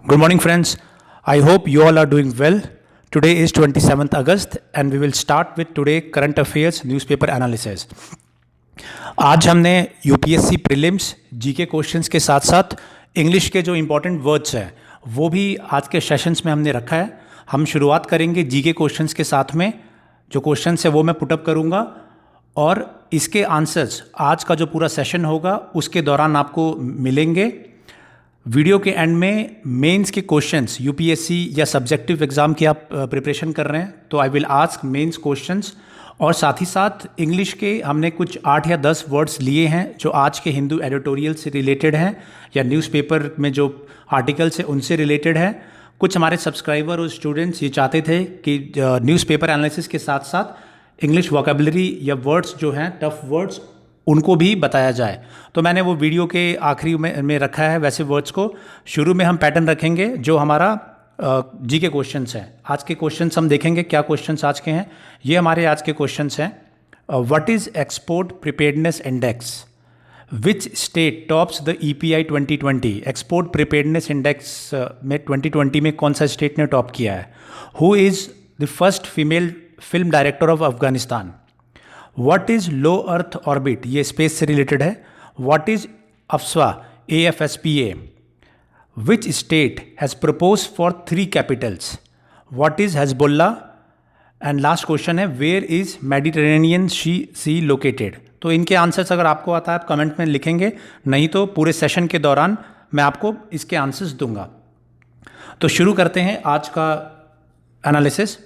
Good morning, friends. I hope you all are doing well. Today is 27th August and we will start with today current affairs newspaper analysis. आज हमने UPSC prelims GK questions के साथ साथ English के जो important words हैं वो भी आज के सेशंस में हमने रखा है. हम शुरुआत करेंगे जीके क्वेश्चंस के साथ में. जो क्वेश्चंस है वो मैं पुटअप करूँगा और इसके आंसर्स आज का जो पूरा सेशन होगा उसके दौरान आपको मिलेंगे. वीडियो के एंड में मेंस के क्वेश्चंस यूपीएससी या सब्जेक्टिव एग्ज़ाम की आप प्रिपरेशन कर रहे हैं तो I will ask mains questions, और साथ ही साथ इंग्लिश के हमने कुछ 8 या 10 वर्ड्स लिए हैं जो आज के हिंदू एडिटोरियल से रिलेटेड हैं या न्यूज़पेपर में जो आर्टिकल्स हैं उनसे रिलेटेड है. कुछ हमारे सब्सक्राइबर और स्टूडेंट्स ये चाहते थे कि न्यूज़पेपर एनालिसिस के साथ साथ इंग्लिश वोकेबलरी या वर्ड्स जो हैं टफ वर्ड्स उनको भी बताया जाए, तो मैंने वो वीडियो के आखिरी में रखा है. वैसे वर्ड्स को शुरू में हम पैटर्न रखेंगे जो हमारा जी के क्वेश्चंस हैं. आज के क्वेश्चंस हम देखेंगे क्या क्वेश्चंस आज के हैं. ये हमारे आज के क्वेश्चंस हैं. What is export preparedness index, which state tops the EPI 2020. Export preparedness index में 2020 में कौन सा स्टेट ने टॉप किया है. Who is the first female film director of Afghanistan. What is low earth orbit, ये स्पेस से रिलेटेड है. What is AFSPA AFSPA. Which state has propose for 3 capitals. What is Hezbollah. And last question है where is Mediterranean sea located. तो इनके answers अगर आपको आता है आप कमेंट में लिखेंगे, नहीं तो पूरे सेशन के दौरान मैं आपको इसके आंसर्स दूंगा. तो शुरू करते हैं आज का एनालिसिस.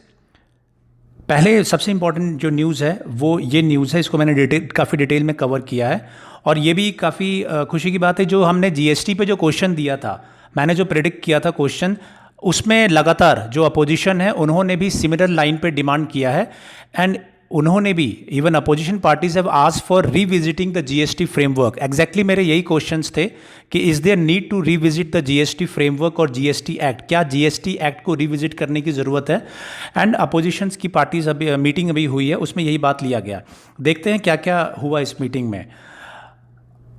पहले सबसे इम्पॉर्टेंट जो न्यूज़ है वो ये न्यूज़ है, इसको मैंने काफ़ी डिटेल में कवर किया है और ये भी काफ़ी खुशी की बात है. जो हमने GST पे जो क्वेश्चन दिया था, मैंने जो प्रेडिक्ट किया था क्वेश्चन, उसमें लगातार जो अपोजिशन है उन्होंने भी सिमिलर लाइन पे डिमांड किया है. एंड उन्होंने भी even opposition parties have asked for revisiting the GST framework. Exactly मेरे यही क्वेश्चंस थे कि is there need to revisit the GST framework और GST एक्ट. क्या GST एक्ट को रीविजिट करने की ज़रूरत है. एंड अपोजिशंस की पार्टीज अभी मीटिंग अभी हुई है, उसमें यही बात लिया गया. देखते हैं क्या क्या हुआ इस मीटिंग में.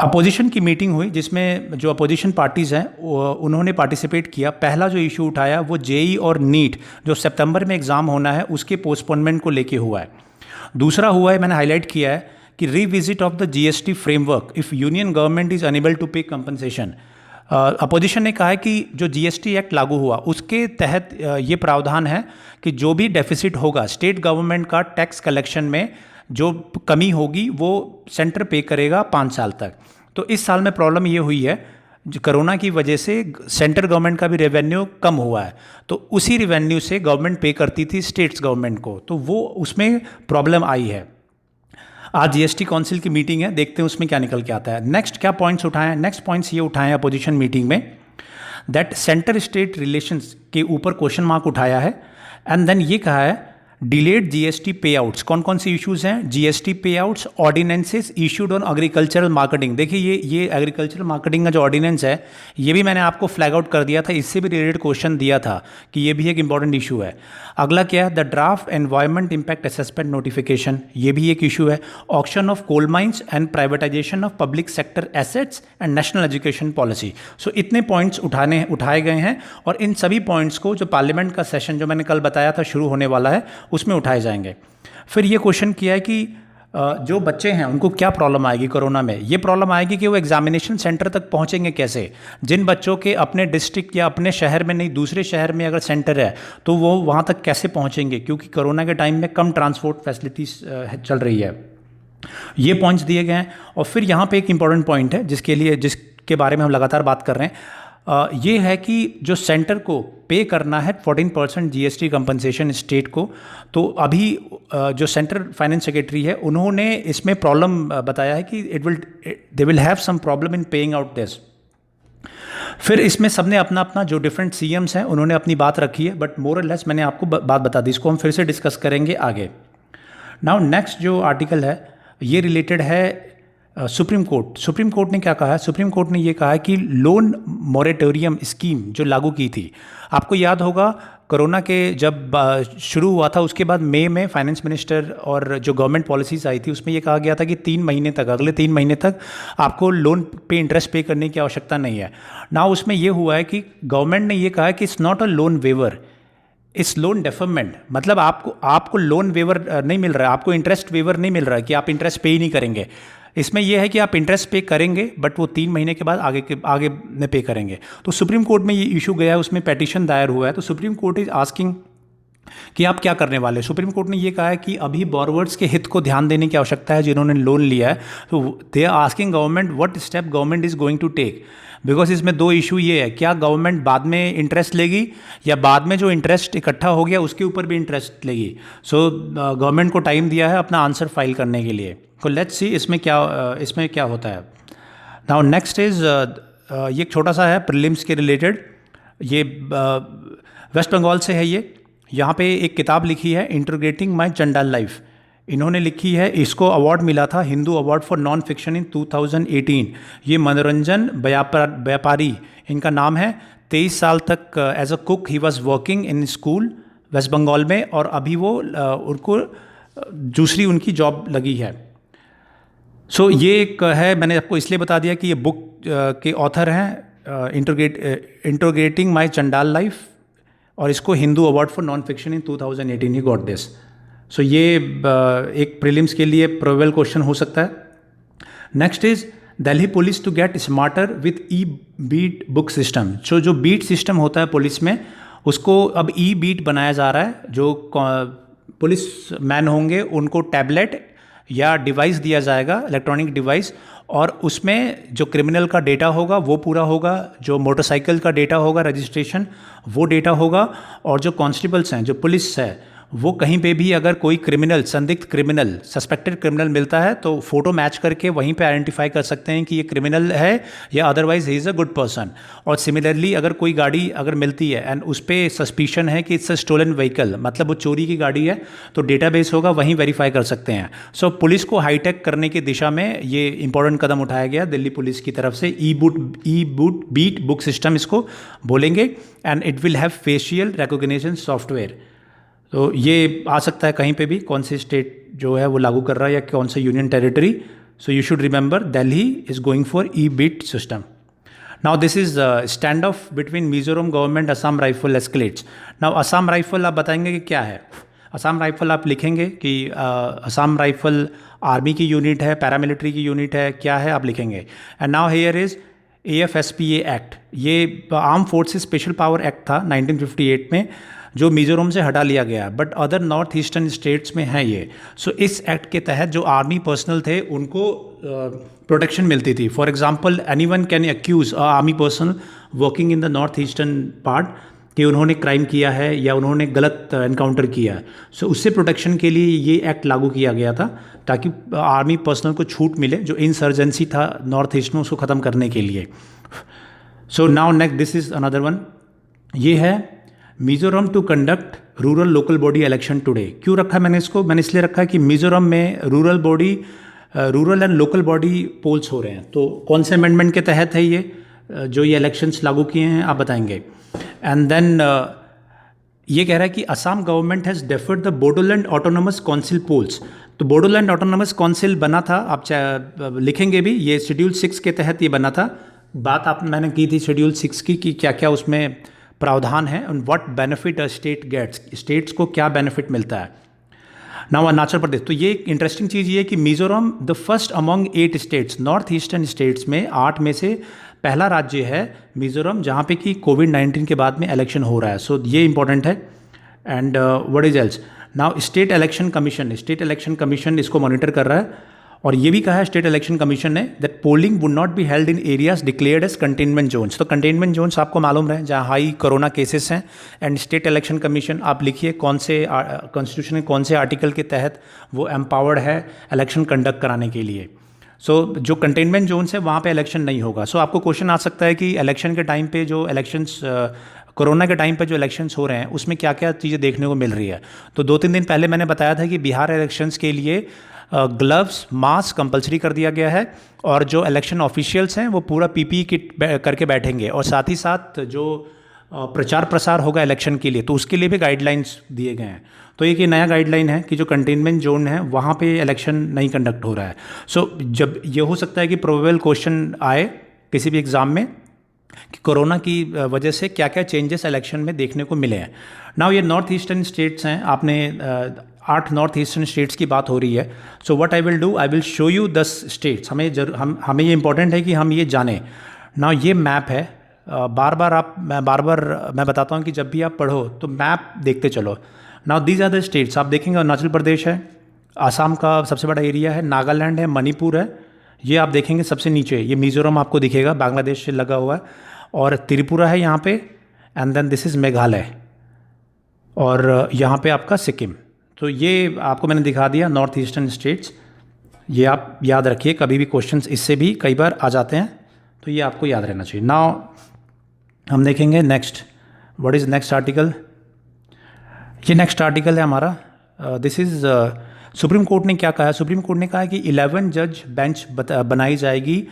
अपोजिशन की मीटिंग हुई जिसमें जो अपोजिशन पार्टीज़ हैं उन्होंने पार्टिसिपेट किया. पहला जो इशू उठाया वो JEE और नीट जो सितंबर में एग्ज़ाम होना है उसके पोस्टपोनमेंट को लेके हुआ है. दूसरा हुआ है, मैंने हाईलाइट किया है कि revisit of the GST framework if union government is unable to pay compensation. Opposition ने कहा है कि जो GST एक्ट लागू हुआ उसके तहत ये प्रावधान है कि जो भी डेफिसिट होगा स्टेट गवर्नमेंट का टैक्स कलेक्शन में जो कमी होगी वो सेंटर पे करेगा 5 साल तक. तो इस साल में प्रॉब्लम ये हुई है कोरोना की वजह से सेंट्रल गवर्नमेंट का भी रेवेन्यू कम हुआ है, तो उसी रेवेन्यू से गवर्नमेंट पे करती थी स्टेट्स गवर्नमेंट को, तो वो उसमें प्रॉब्लम आई है. आज GST काउंसिल की मीटिंग है, देखते हैं उसमें क्या निकल के आता है. नेक्स्ट क्या पॉइंट्स उठाए हैं. नेक्स्ट पॉइंट्स ये उठाए हैं अपोजिशन मीटिंग में दैट सेंटर स्टेट रिलेशंस के ऊपर क्वेश्चन मार्क उठाया है. एंड देन ये कहा है डिलेड GST पे आउट्स. कौन कौन सी इश्यूज़ हैं. GST पे outs, ordinances issued on agricultural marketing. देखिए ये एग्रीकल्चरल मार्केटिंग का जो ऑर्डिनेंस है ये भी मैंने आपको फ्लैग आउट कर दिया था, इससे भी रिलेटेड क्वेश्चन दिया था कि ये भी एक इंपॉर्टेंट इशू है. अगला क्या है the draft environment impact assessment notification, ये भी एक इशू है. Auction of coal mines and privatisation of public sector assets and national education policy. So इतने पॉइंट्स उठाए गए हैं और इन सभी पॉइंट्स को जो पार्लियामेंट का सेशन जो मैंने कल बताया था शुरू होने वाला है उसमें उठाए जाएंगे. फिर ये क्वेश्चन किया है कि जो बच्चे हैं उनको क्या प्रॉब्लम आएगी कोरोना में. ये प्रॉब्लम आएगी कि वो एग्जामिनेशन सेंटर तक पहुंचेंगे कैसे. जिन बच्चों के अपने डिस्ट्रिक्ट या अपने शहर में नहीं दूसरे शहर में अगर सेंटर है तो वो वहाँ तक कैसे पहुंचेंगे, क्योंकि कोरोना के टाइम में कम ट्रांसपोर्ट फैसिलिटीज़ चल रही है. ये पॉइंट्स दिए गए हैं. और फिर यहाँ पे एक इंपॉर्टेंट पॉइंट है जिसके बारे में हम लगातार बात कर रहे हैं. ये है कि जो सेंटर को पे करना है 14% GST कंपनसेशन स्टेट को, तो अभी जो सेंटर फाइनेंस सेक्रेटरी है उन्होंने इसमें प्रॉब्लम बताया है कि they will have some problem in paying out this. फिर इसमें सबने अपना अपना जो डिफरेंट CMs हैं उन्होंने अपनी बात रखी है, बट मोर और लेस मैंने आपको बात बता दी. इसको हम फिर से डिस्कस करेंगे आगे. नाउ नेक्स्ट जो आर्टिकल है ये रिलेटेड है सुप्रीम कोर्ट ने क्या कहा है? सुप्रीम कोर्ट ने ये कहा है कि लोन मॉरेटोरियम स्कीम जो लागू की थी, आपको याद होगा कोरोना के जब शुरू हुआ था उसके बाद मई में फाइनेंस मिनिस्टर और जो गवर्नमेंट पॉलिसीज आई थी उसमें ये कहा गया था कि 3 महीने तक, अगले 3 महीने तक आपको लोन पे इंटरेस्ट पे करने की आवश्यकता नहीं है ना। उसमें ये हुआ है कि गवर्नमेंट ने ये कहा है कि it's not a loan waiver, इस लोन डेफरमेंट, मतलब आपको लोन वेवर नहीं मिल रहा है, आपको इंटरेस्ट वेवर नहीं मिल रहा है कि आप इंटरेस्ट पे ही नहीं करेंगे। इसमें यह है कि आप इंटरेस्ट पे करेंगे बट वो 3 महीने के बाद आगे में पे करेंगे। तो सुप्रीम कोर्ट में ये इशू गया है, उसमें पेटिशन दायर हुआ है। तो सुप्रीम कोर्ट इज आस्किंग कि आप क्या करने वाले हैं। सुप्रीम कोर्ट ने ये कहा है कि अभी बोरोवर्स के हित को ध्यान देने की आवश्यकता है जिन्होंने लोन लिया है। तो they are asking government what step government is going to take, because इसमें 2 इशू ये है, क्या गवर्नमेंट बाद में इंटरेस्ट लेगी या बाद में जो इंटरेस्ट इकट्ठा हो गया उसके ऊपर भी इंटरेस्ट लेगी। सो गवर्नमेंट को टाइम दिया है अपना आंसर फाइल करने के लिए। तो लेट्स सी इसमें क्या होता है। नाउ नेक्स्ट इज ये एक छोटा सा है प्रीलिम्स के रिलेटेड, ये वेस्ट बंगाल से है। ये यहाँ पे एक किताब लिखी है इंटरग्रेटिंग माई चंडाल लाइफ, इन्होंने लिखी है। इसको अवार्ड मिला था Hindu award for non fiction in 2018। ये मनोरंजन व्यापारी इनका नाम है। 23 साल तक as a cook he was working in school West Bengal में, और अभी वो उनको दूसरी उनकी जॉब लगी है। सो ये एक है, मैंने आपको इसलिए बता दिया कि ये बुक के ऑथर हैं इंटरग्रेटिंग माई चंडाल लाइफ, और इसको Hindu award for non fiction in 2018 he got this. So ये एक प्रीलिम्स के लिए प्रोबेबल क्वेश्चन हो सकता है। Next is Delhi police to get smarter with e beat book system. जो बीट सिस्टम होता है पुलिस में, उसको अब ई बीट बनाया जा रहा है। जो पुलिस मैन होंगे उनको टैबलेट या डिवाइस दिया जाएगा, इलेक्ट्रॉनिक डिवाइस, और उसमें जो क्रिमिनल का डेटा होगा वो पूरा होगा, जो मोटरसाइकिल का डेटा होगा रजिस्ट्रेशन वो डेटा होगा, और जो कांस्टेबल्स हैं, जो पुलिस है, वो कहीं पे भी अगर कोई क्रिमिनल, संदिग्ध क्रिमिनल, सस्पेक्टेड क्रिमिनल मिलता है तो फोटो मैच करके वहीं पे आइडेंटिफाई कर सकते हैं कि ये क्रिमिनल है या otherwise he is a good person. और सिमिलरली अगर कोई गाड़ी अगर मिलती है एंड उस पर सस्पिशन है कि इट्स अ स्टोलन व्हीकल, मतलब वो चोरी की गाड़ी है, तो डेटाबेस होगा वहीं वेरीफाई कर सकते हैं। सो पुलिस को हाईटेक करने की दिशा में ये इंपॉर्टेंट कदम उठाया गया दिल्ली पुलिस की तरफ से। ई बीट बुक सिस्टम इसको बोलेंगे, and it will have facial recognition software. तो ये आ सकता है कहीं पे भी, कौन से स्टेट जो है वो लागू कर रहा है या कौन से union territory. So you should remember Delhi is going for e beat system. Now this is standoff between Mizoram government Assam rifle escalates. Now Assam rifle आप बताएंगे कि क्या है। असम राइफल आप लिखेंगे कि असम राइफल आर्मी की यूनिट है, पैरामिलिट्री की यूनिट है, क्या है आप लिखेंगे। And now here is AFSPA act, ये arm forces special power act था 1958 में, जो मिजोरम से हटा लिया गया, but other north eastern states में है ये। सो इस एक्ट के तहत जो आर्मी पर्सनल थे उनको प्रोटेक्शन मिलती थी। For example anyone can accuse army person working in the north eastern part कि उन्होंने क्राइम किया है या उन्होंने गलत एनकाउंटर किया है। सो उससे प्रोटेक्शन के लिए ये एक्ट लागू किया गया था ताकि आर्मी पर्सनल को छूट मिले, जो इंसर्जेंसी था नॉर्थ ईस्ट में उसको ख़त्म करने के लिए। So now next this is another one, ये है Mizoram to conduct rural local body election today. क्यों रखा है मैंने इसको? मैंने इसलिए रखा है कि मिजोरम में rural and local body polls हो रहे हैं। तो कौन से अमेंडमेंट के तहत है ये जो ये इलेक्शंस लागू किए हैं, आप बताएंगे। एंड देन ये कह रहा है कि Assam government has deferred the Bodoland autonomous council polls. तो बोडोलैंड ऑटोनोमस काउंसिल बना था, आप लिखेंगे भी, ये शेड्यूल 6 के तहत ये बना था। बात मैंने की थी शेड्यूल 6 की कि क्या क्या उसमें प्रावधान है, and what benefit a state gets, states को क्या बेनिफिट मिलता है। नाउ अरुणाचल प्रदेश, तो ये इंटरेस्टिंग चीज़ ये है कि Mizoram the first among 8 states, north eastern states में 8 में से पहला राज्य है मिजोरम जहाँ पे कि कोविड-19 के बाद में इलेक्शन हो रहा है। सो ये इंपॉर्टेंट है। And what is else, now state election commission इसको मॉनिटर कर रहा है, और ये भी कहा है स्टेट इलेक्शन कमीशन ने that polling would not be held in areas declared as containment zones. तो कंटेनमेंट जोन्स आपको मालूम रहे जहाँ हाई कोरोना केसेस हैं। एंड स्टेट इलेक्शन कमीशन आप लिखिए कौन से कॉन्स्टिट्यूशन के कौन से आर्टिकल के तहत वो एम्पावर्ड है इलेक्शन कंडक्ट कराने के लिए। सो जो कंटेनमेंट जोन्स है वहाँ पे इलेक्शन नहीं होगा। सो आपको क्वेश्चन आ सकता है कि इलेक्शन के टाइम पे जो इलेक्शंस कोरोना के टाइम पे जो इलेक्शंस हो रहे हैं उसमें क्या क्या चीज़ें देखने को मिल रही है। तो 2-3 दिन पहले मैंने बताया था कि बिहार इलेक्शंस के लिए ग्लव्स मास्क कंपलसरी कर दिया गया है और जो इलेक्शन ऑफिशियल्स हैं वो पूरा पीपीई किट करके बैठेंगे और साथ ही साथ जो प्रचार प्रसार होगा इलेक्शन के लिए तो उसके लिए भी गाइडलाइंस दिए गए हैं। तो एक ये नया गाइडलाइन है कि जो कंटेनमेंट जोन है वहाँ पे इलेक्शन नहीं कंडक्ट हो रहा है। सो जब ये हो सकता है कि प्रोबेबल क्वेश्चन आए किसी भी एग्ज़ाम में कि कोरोना की वजह से क्या क्या चेंजेस इलेक्शन में देखने को मिले हैं। नाउ ये नॉर्थ ईस्टर्न स्टेट्स हैं, आपने 8 नॉर्थ ईस्टर्न स्टेट्स की बात हो रही है। So what I will do, I will show you 10 states. हमें ये इंपॉर्टेंट है कि हम ये जानें। नाउ ये मैप है, बार बार मैं बताता हूँ कि जब भी आप पढ़ो तो मैप देखते चलो। Now these are the states, आप देखेंगे अरुणाचल प्रदेश है, आसाम का सबसे बड़ा एरिया है, नागालैंड है, मणिपुर है, ये आप देखेंगे सबसे नीचे, ये मिज़ोरम आपको दिखेगा बांग्लादेश से लगा हुआ है, और त्रिपुरा है यहाँ पे, and then this is Meghalaya, और यहाँ पे आपका सिक्किम। तो ये आपको मैंने दिखा दिया नॉर्थ ईस्टर्न स्टेट्स। ये आप याद रखिए, कभी भी क्वेश्चंस इससे भी कई बार आ जाते हैं तो ये आपको याद रहना चाहिए। नाउ हम देखेंगे next, what is next article. ये नेक्स्ट आर्टिकल है हमारा, दिस इज़ सुप्रीम कोर्ट ने क्या कहा है। सुप्रीम कोर्ट ने कहा है कि 11 जज बेंच बनाई जाएगी।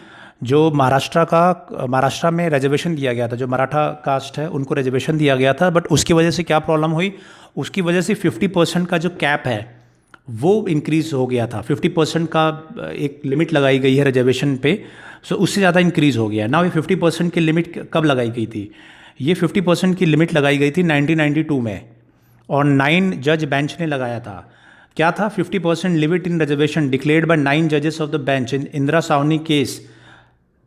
जो महाराष्ट्र में रिजर्वेशन दिया गया था, जो मराठा कास्ट है उनको रिजर्वेशन दिया गया था, बट उसकी वजह से क्या प्रॉब्लम हुई, उसकी वजह से 50% का जो कैप है वो इंक्रीज़ हो गया था। 50% का एक लिमिट लगाई गई है रिजर्वेशन पे, सो उससे ज़्यादा इंक्रीज़ हो गया। नाउ ये 50% की लिमिट कब लगाई गई थी, ये 50% की लिमिट लगाई गई थी 1992 में, और 9 जज बेंच ने लगाया था। क्या था, 50% limit in reservation declared by 9 जजेस of the bench in Indira Sawhney case,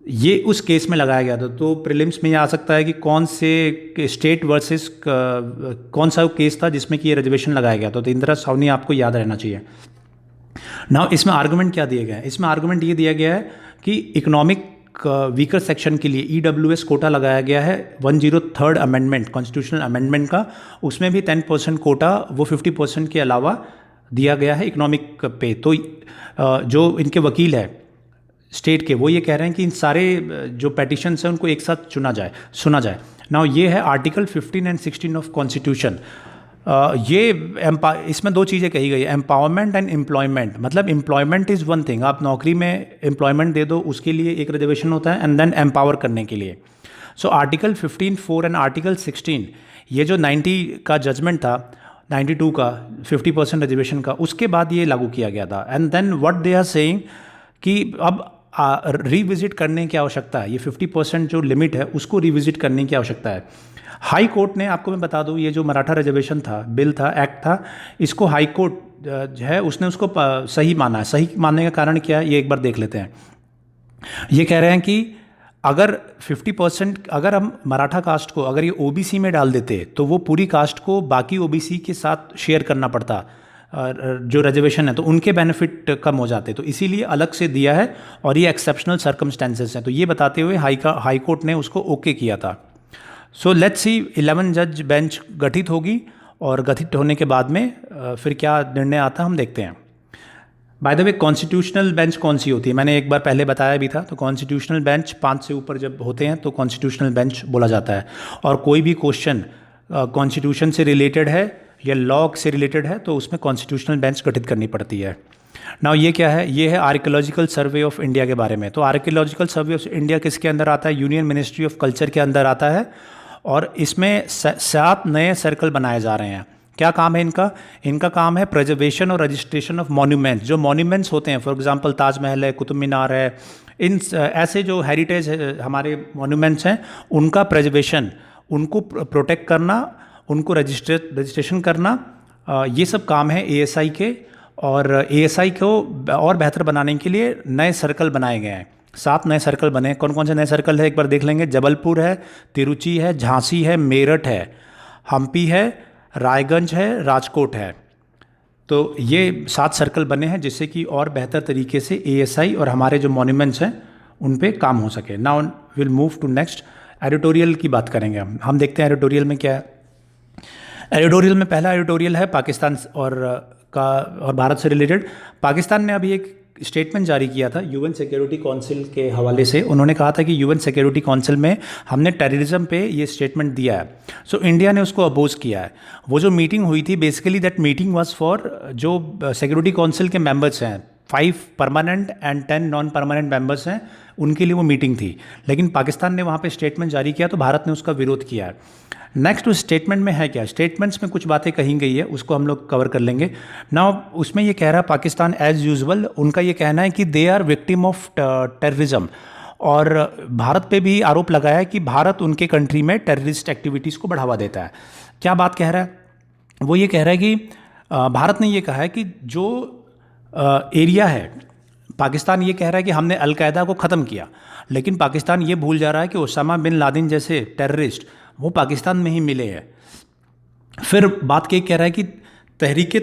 ये उस केस में लगाया गया था। तो प्रीलिम्स में ये आ सकता है कि कौन से स्टेट वर्सेस कौन सा केस था जिसमें कि ये रिजर्वेशन लगाया गया था। तो इंदिरा सावनी आपको याद रहना चाहिए। नाउ इसमें आर्गूमेंट क्या दिया गया है, इसमें आर्गूमेंट ये दिया गया है कि इकोनॉमिक वीकर सेक्शन के लिए EWS कोटा लगाया गया है 103rd अमेंडमेंट, कॉन्स्टिट्यूशनल अमेंडमेंट का, उसमें भी 10% कोटा वो 50% के अलावा दिया गया है इकोनॉमिक पे। तो जो इनके वकील है स्टेट के, वो ये कह रहे हैं कि इन सारे जो पेटिशंस हैं उनको एक साथ सुना जाए। नाउ ये है आर्टिकल 15 एंड 16 ऑफ कॉन्स्टिट्यूशन। इसमें 2 चीज़ें कही गई है, एम्पावरमेंट एंड एम्प्लॉयमेंट। मतलब एम्प्लॉयमेंट इज़ वन थिंग, आप नौकरी में एम्प्लॉयमेंट दे दो, उसके लिए एक रिजर्वेशन होता है, एंड देन एम्पावर करने के लिए। सो आर्टिकल 15(4) एंड आर्टिकल 16, ये जो 90 का जजमेंट था, 92 का 50% रिजर्वेशन का, उसके बाद ये लागू किया गया था। And then what they are saying कि अब रिविजिट करने की आवश्यकता है, ये 50% जो लिमिट है उसको रिविजिट करने की आवश्यकता है। हाई कोर्ट ने, आपको मैं बता दूं, ये जो मराठा रिजर्वेशन था, बिल था, एक्ट था, इसको हाई कोर्ट जो है उसने उसको सही माना है। सही मानने का कारण क्या है, ये एक बार देख लेते हैं। ये कह रहे हैं कि अगर 50%, अगर हम मराठा कास्ट को अगर ये OBC में डाल देते तो वो पूरी कास्ट को बाकी OBC के साथ शेयर करना पड़ता जो रिजर्वेशन है, तो उनके बेनिफिट कम हो जाते, तो इसीलिए अलग से दिया है, और ये एक्सेप्शनल सर्कमस्टेंसेस हैं। तो ये बताते हुए हाई कोर्ट ने उसको ओके किया था। सो लेट्स सी, 11 जज बेंच गठित होगी, और गठित होने के बाद में फिर क्या निर्णय आता हम देखते हैं। By the way, constitutional bench कौन सी होती है, मैंने एक बार पहले बताया भी था। तो कॉन्स्टिट्यूशनल बेंच 5 से ऊपर जब होते हैं तो कॉन्स्टिट्यूशनल बेंच बोला जाता है, और कोई भी क्वेश्चन कॉन्स्टिट्यूशन से रिलेटेड है या लॉ से रिलेटेड है तो उसमें कॉन्स्टिट्यूशनल बेंच गठित करनी पड़ती है। नाउ ये क्या है, ये है आर्कियोलॉजिकल सर्वे ऑफ इंडिया के बारे में। तो आर्कियोलॉजिकल सर्वे ऑफ इंडिया किसके अंदर आता है, यूनियन मिनिस्ट्री ऑफ कल्चर के अंदर आता है, और इसमें 7 नए सर्कल बनाए जा रहे हैं। क्या काम है इनका, इनका काम है प्रिजर्वेशन और रजिस्ट्रेशन ऑफ मॉन्यूमेंट्स। जो मॉन्यूमेंट्स होते हैं, फॉर एग्जांपल ताजमहल है, कुतुब मीनार है, इन ऐसे जो हेरिटेज हमारे मॉन्यूमेंट्स हैं उनका प्रिजर्वेशन, उनको प्रोटेक्ट करना, उनको रजिस्ट्रेशन करना, ये सब काम है ASI के। और ASI को और बेहतर बनाने के लिए नए सर्कल बनाए गए हैं, 7 नए सर्कल बने। कौन कौन से नए सर्कल है एक बार देख लेंगे। जबलपुर है, तिरुचि है, झांसी है, मेरठ है, हम्पी है, रायगंज है, राजकोट है। तो ये 7 सर्कल बने हैं जिससे कि और बेहतर तरीके से ASI और हमारे जो मॉन्यूमेंट्स हैं उन पे काम हो सके। Now will move to next, editorial की बात करेंगे हम देखते हैं एडिटोरियल में क्या है। एडिटोरियल में पहला एडिटोरियल है पाकिस्तान और भारत से रिलेटेड। पाकिस्तान ने अभी एक स्टेटमेंट जारी किया था UN सिक्योरिटी काउंसिल के हवाले से। उन्होंने कहा था कि UN सिक्योरिटी काउंसिल में हमने टेररिज्म पे ये स्टेटमेंट दिया है, सो इंडिया ने उसको अपोज किया है। वो जो मीटिंग हुई थी, basically that meeting was for जो सिक्योरिटी काउंसिल के मेंबर्स हैं, 5 permanent and 10 non permanent members हैं, उनके लिए वो मीटिंग थी। लेकिन पाकिस्तान ने वहाँ पे स्टेटमेंट जारी किया तो भारत ने उसका विरोध किया है। नेक्स्ट उस स्टेटमेंट में है क्या, स्टेटमेंट्स में कुछ बातें कही गई है, उसको हम लोग कवर कर लेंगे ना। उसमें ये कह रहा है पाकिस्तान एज यूजुअल, उनका ये कहना है कि they are victim of terrorism, और भारत पे भी आरोप लगाया है कि भारत उनके कंट्री में टेररिस्ट एक्टिविटीज़ को बढ़ावा देता है। क्या बात कह रहा है, वो ये कह रहा है कि भारत ने ये कहा है कि जो एरिया है, पाकिस्तान ये कह रहा है कि हमने अलकायदा को ख़त्म किया, लेकिन पाकिस्तान ये भूल जा रहा है कि ओसामा बिन लादेन जैसे टेररिस्ट वो पाकिस्तान में ही मिले हैं। फिर बात के कह रहा है कि तहरीक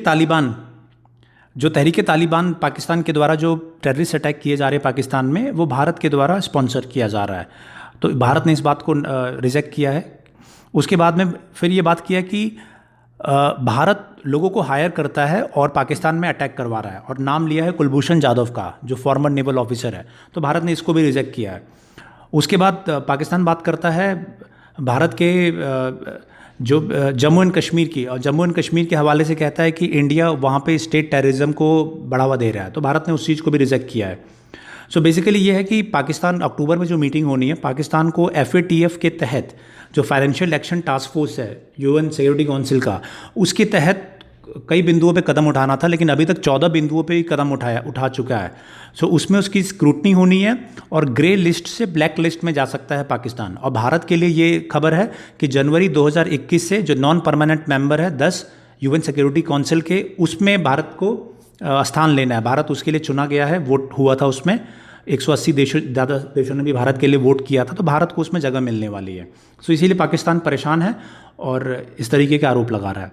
तालिबान पाकिस्तान के द्वारा जो टेररिस्ट अटैक किए जा रहे हैं पाकिस्तान में, वो भारत के द्वारा स्पॉन्सर किया जा रहा है। तो भारत ने इस बात को रिजेक्ट किया है। उसके बाद में फिर ये बात किया कि भारत लोगों को हायर करता है और पाकिस्तान में अटैक करवा रहा है, और नाम लिया है कुलभूषण जाधव का, जो फॉर्मर नेवल ऑफिसर है। तो भारत ने इसको भी रिजेक्ट किया है। उसके बाद पाकिस्तान बात करता है भारत के जो जम्मू एंड कश्मीर की, और जम्मू एंड कश्मीर के हवाले से कहता है कि इंडिया वहाँ पे स्टेट टेररिज्म को बढ़ावा दे रहा है। तो भारत ने उस चीज़ को भी रिजेक्ट किया है। सो बेसिकली ये है कि पाकिस्तान, अक्टूबर में जो मीटिंग होनी है, पाकिस्तान को FATF के तहत, जो फाइनेंशियल एक्शन टास्क फोर्स है UN सिक्योरिटी काउंसिल का, उसके तहत कई बिंदुओं पे कदम उठाना था, लेकिन अभी तक 14 बिंदुओं पे ही कदम उठा चुका है। सो उसमें उसकी स्क्रूटनी होनी है, और ग्रे लिस्ट से ब्लैक लिस्ट में जा सकता है पाकिस्तान। और भारत के लिए ये खबर है कि जनवरी 2021 से जो नॉन परमानेंट मेंबर है 10 UN सिक्योरिटी काउंसिल के, उसमें भारत को स्थान लेना है। भारत उसके लिए चुना गया है, वोट हुआ था उसमें, 180 देशों ज़्यादा देशों ने भी भारत के लिए वोट किया था, तो भारत को उसमें जगह मिलने वाली है। सो इसीलिए पाकिस्तान परेशान है और इस तरीके के आरोप लगा रहा है।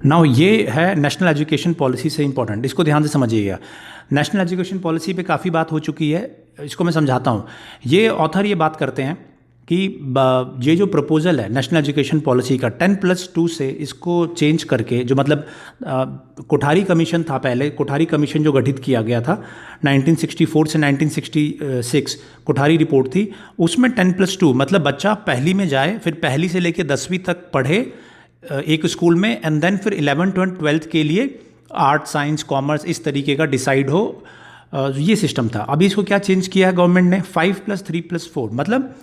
नाउ ये है नेशनल एजुकेशन पॉलिसी से इंपॉर्टेंट, इसको ध्यान से समझिएगा। नेशनल एजुकेशन पॉलिसी पे काफ़ी बात हो चुकी है, इसको मैं समझाता हूँ। ये ऑथर ये बात करते हैं कि ये जो प्रपोजल है नेशनल एजुकेशन पॉलिसी का 10+2 से इसको चेंज करके, जो मतलब कोठारी कमीशन था पहले, कोठारी कमीशन जो गठित किया गया था 1964 से 1966, कोठारी रिपोर्ट थी, उसमें 10+2 मतलब बच्चा पहली में जाए, फिर पहली से लेकर 10वीं तक पढ़े एक स्कूल में, एंड देन फिर 11th और 12th के लिए आर्ट, साइंस, कॉमर्स इस तरीके का डिसाइड हो, ये सिस्टम था। अभी इसको क्या चेंज किया है गवर्नमेंट ने, 5+3+4, मतलब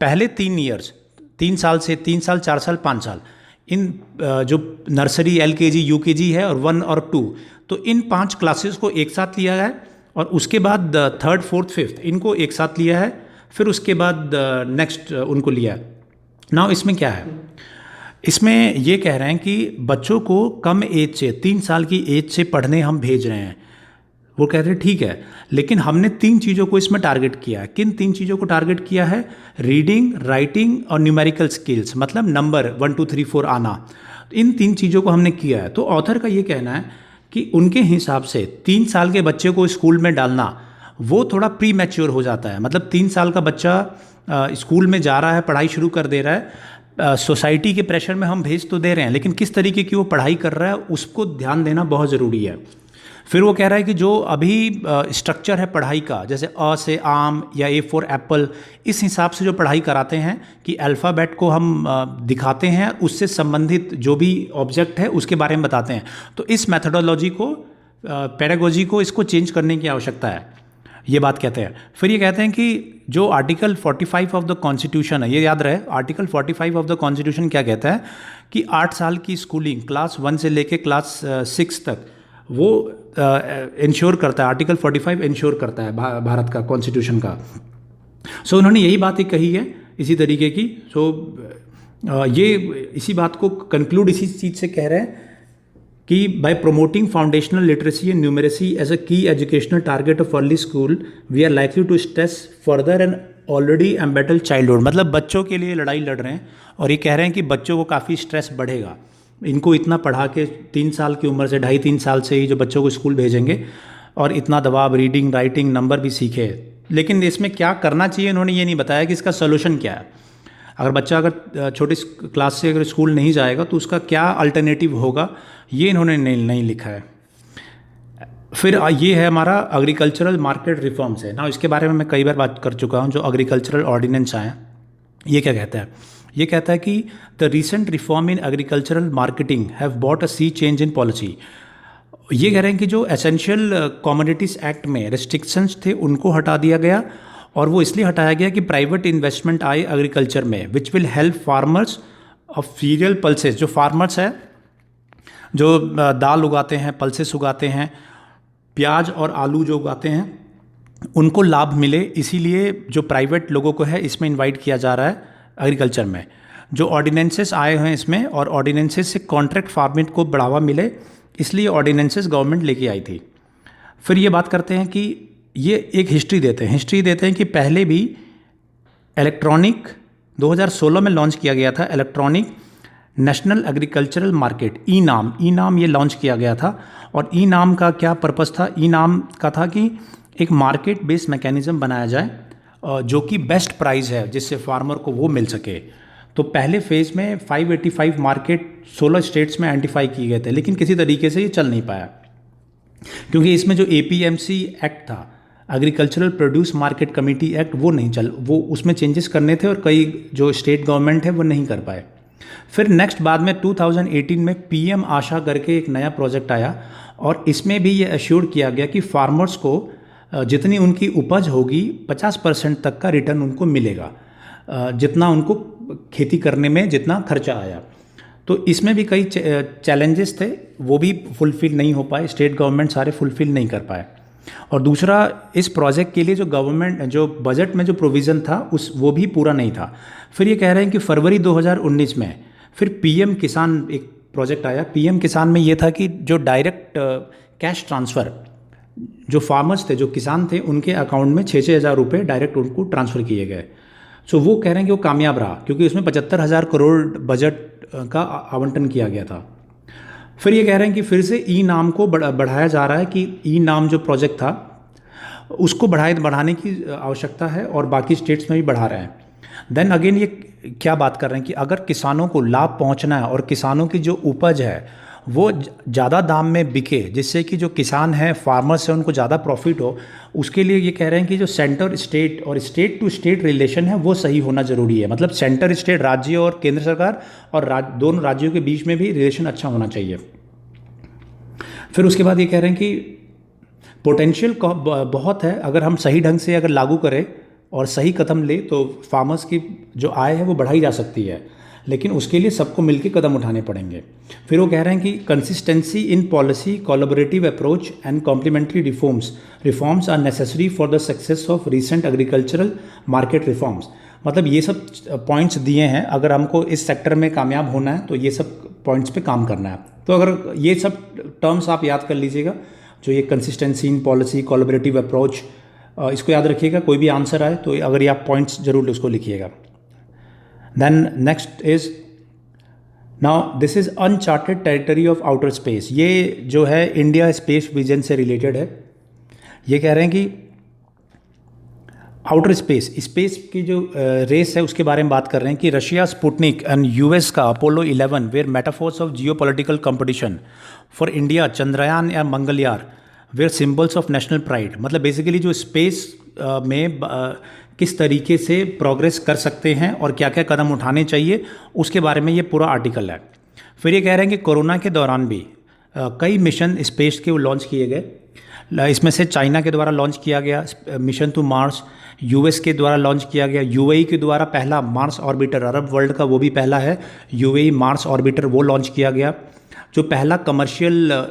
पहले 3 ईयर्स, 3 साल से 3 साल, 4 साल, 5 साल, इन जो नर्सरी, LKG, UKG है और 1 और 2, तो इन 5 क्लासेस को एक साथ लिया है, और उसके बाद 3rd, 4th, 5th इनको एक साथ लिया है, फिर उसके बाद नेक्स्ट उनको लिया है। नाउ इसमें क्या है, इसमें ये कह रहे हैं कि बच्चों को कम एज से, 3 साल की एज से पढ़ने हम भेज रहे हैं। वो कह रहे हैं ठीक है, लेकिन हमने 3 चीज़ों को इसमें टारगेट किया है। किन 3 चीज़ों को टारगेट किया है? रीडिंग, राइटिंग और न्यूमेरिकल स्किल्स, मतलब नंबर 1 2 3 4 आना। इन 3 चीज़ों को हमने किया है। तो ऑथर का ये कहना है कि उनके हिसाब से 3 साल के बच्चे को स्कूल में डालना वो थोड़ा प्री मैच्योर हो जाता है। मतलब 3 साल का बच्चा स्कूल में जा रहा है, पढ़ाई शुरू कर दे रहा है, सोसाइटी के प्रेशर में हम भेज तो दे रहे हैं, लेकिन किस तरीके की वो पढ़ाई कर रहा है उसको ध्यान देना बहुत ज़रूरी है। फिर वो कह रहा है कि जो अभी स्ट्रक्चर है पढ़ाई का, जैसे अ से आम या A फॉर एप्पल, इस हिसाब से जो पढ़ाई कराते हैं कि अल्फ़ाबेट को हम दिखाते हैं, उससे संबंधित जो भी ऑब्जेक्ट है उसके बारे में बताते हैं। तो इस मैथडोलॉजी को, पेडागोजी को, इसको चेंज करने की आवश्यकता है, ये बात कहते हैं। फिर ये कहते हैं कि जो आर्टिकल 45 ऑफ द कॉन्स्टिट्यूशन है, ये याद रहे, आर्टिकल 45 ऑफ द कॉन्स्टिट्यूशन क्या कहता है कि 8 साल की स्कूलिंग क्लास 1 से लेके क्लास 6 तक वो इंश्योर करता है, आर्टिकल 45 इंश्योर करता है भारत का कॉन्स्टिट्यूशन का। सो उन्होंने यही बात ही कही है इसी तरीके की। सो ये इसी बात को कंक्लूड इसी चीज़ से कह रहे हैं कि by promoting foundational literacy and numeracy as a key educational target of early school, we are likely to stress further and already embattled childhood. मतलब बच्चों के लिए लड़ाई लड़ रहे हैं, और ये कह रहे हैं कि बच्चों को काफ़ी स्ट्रेस बढ़ेगा, इनको इतना पढ़ा के 3 साल की उम्र से, 2.5-3 साल से ही जो बच्चों को स्कूल भेजेंगे, और इतना दबाव, रीडिंग, राइटिंग, नंबर भी सीखे। लेकिन इसमें क्या करना चाहिए उन्होंने ये नहीं बताया कि इसका सोल्यूशन क्या है। अगर बच्चा अगर छोटी क्लास से अगर स्कूल नहीं जाएगा तो उसका क्या अल्टरनेटिव होगा, ये इन्होंने नहीं लिखा है। फिर ये है हमारा एग्रीकल्चरल मार्केट रिफॉर्म्स है ना, इसके बारे में मैं कई बार बात कर चुका हूँ। जो एग्रीकल्चरल ऑर्डिनेंस आए, ये क्या कहता है? ये कहता है कि the recent reform in agricultural marketing have bought a sea change in policy. ये कह रहे हैं कि जो एसेंशियल कमोडिटीज़ एक्ट में रिस्ट्रिक्शंस थे उनको हटा दिया गया, और वो इसलिए हटाया गया कि प्राइवेट इन्वेस्टमेंट आए एग्रीकल्चर में, which will help farmers of serial pulses. जो फार्मर्स है जो दाल उगाते हैं, पल्सेस उगाते हैं, प्याज और आलू जो उगाते हैं, उनको लाभ मिले, इसीलिए जो प्राइवेट लोगों को है इसमें इनवाइट किया जा रहा है एग्रीकल्चर में। जो ऑर्डिनेंसेस आए हैं इसमें, और ऑर्डिनेंसेस से कॉन्ट्रैक्ट फार्मिंग को बढ़ावा मिले, इसलिए ऑर्डिनेंसेस गवर्नमेंट लेके आई थी। फिर ये बात करते हैं कि ये एक हिस्ट्री देते हैं कि पहले भी इलेक्ट्रॉनिक 2016 में लॉन्च किया गया था, इलेक्ट्रॉनिक नेशनल एग्रीकल्चरल मार्केट, ई नाम ये लॉन्च किया गया था। और ई नाम का क्या पर्पस था? ई नाम का था कि एक मार्केट बेस्ड मैकेनिज्म बनाया जाए जो कि बेस्ट प्राइस है जिससे फार्मर को वो मिल सके। तो पहले फेज़ में 585 मार्केट 16 स्टेट्स में आइडेंटिफाई किए गए थे, लेकिन किसी तरीके से ये चल नहीं पाया, क्योंकि इसमें जो APMC एक्ट था, agricultural produce market committee act, वो उसमें चेंजेस करने थे और कई जो स्टेट गवर्नमेंट है वो नहीं कर पाए। फिर नेक्स्ट बाद में 2018 में PM आशा करके एक नया प्रोजेक्ट आया, और इसमें भी ये एश्योर किया गया कि फार्मर्स को जितनी उनकी उपज होगी 50% तक का रिटर्न उनको मिलेगा, जितना उनको खेती करने में जितना खर्चा आया। तो इसमें भी कई चैलेंजेस थे, वो भी फुलफ़िल नहीं हो पाए, स्टेट गवर्नमेंट सारे फुलफ़िल नहीं कर पाए। और दूसरा, इस प्रोजेक्ट के लिए जो बजट में जो प्रोविज़न था वो भी पूरा नहीं था। फिर ये कह रहे हैं कि फरवरी 2019 में फिर PM किसान एक प्रोजेक्ट आया। PM किसान में ये था कि जो डायरेक्ट कैश ट्रांसफ़र, जो फार्मर्स थे, जो किसान थे, उनके अकाउंट में 6-6 हज़ार रुपये डायरेक्ट उनको ट्रांसफ़र किए गए। सो वो कह रहे हैं कि वो कामयाब रहा, क्योंकि उसमें 75,000 करोड़ बजट का आवंटन किया गया था। फिर ये कह रहे हैं कि फिर से ई नाम को बढ़ाया जा रहा है, कि ई नाम जो प्रोजेक्ट था उसको बढ़ाने की आवश्यकता है, और बाकी स्टेट्स में भी बढ़ा रहे हैं। देन अगेन ये क्या बात कर रहे हैं कि अगर किसानों को लाभ पहुंचना है और किसानों की जो उपज है वो ज़्यादा दाम में बिके, जिससे कि जो किसान हैं, फार्मर्स हैं, उनको ज़्यादा प्रॉफिट हो, उसके लिए ये कह रहे हैं कि जो सेंटर स्टेट और स्टेट टू स्टेट रिलेशन है वो सही होना ज़रूरी है। मतलब सेंटर स्टेट, राज्य और केंद्र सरकार, और दोनों राज्यों के बीच में भी रिलेशन अच्छा होना चाहिए। फिर उसके बाद ये कह रहे हैं कि पोटेंशियल बहुत है, अगर हम सही ढंग से अगर लागू करें और सही कदम ले तो फार्मर्स की जो आय है वो बढ़ाई जा सकती है, लेकिन उसके लिए सबको मिलकर कदम उठाने पड़ेंगे। फिर वो कह रहे हैं कि consistency in policy, collaborative approach and complementary reforms are necessary for the success of recent agricultural market reforms. मतलब ये सब पॉइंट्स दिए हैं, अगर हमको इस सेक्टर में कामयाब होना है तो ये सब पॉइंट्स पे काम करना है। तो अगर ये सब टर्म्स आप याद कर लीजिएगा, जो ये consistency in policy, collaborative approach, इसको याद रखिएगा। कोई भी आंसर आए तो अगर ये आप पॉइंट्स जरूर उसको लिखिएगा। Then next is, now this is uncharted territory of outer space. ये जो है इंडिया स्पेस विजन से रिलेटेड है। ये कह रहे हैं कि आउटर स्पेस की जो रेस है उसके बारे में बात कर रहे हैं कि रशिया स्पुतनिक एंड US का Apollo 11 were metaphors of geopolitical competition for India, Chandrayaan या Mangalyaan were symbols of national pride. मतलब बेसिकली जो स्पेस में किस तरीके से प्रोग्रेस कर सकते हैं और क्या क्या कदम उठाने चाहिए, उसके बारे में ये पूरा आर्टिकल है। फिर ये कह रहे हैं कि कोरोना के दौरान भी कई मिशन स्पेस के वो लॉन्च किए गए। इसमें से चाइना के द्वारा लॉन्च किया गया मिशन टू मार्स, US के द्वारा लॉन्च किया गया, UAE के द्वारा पहला मार्स ऑर्बिटर, अरब वर्ल्ड का वो भी पहला है UAE मार्स ऑर्बिटर, वो लॉन्च किया गया। जो पहला कमर्शियल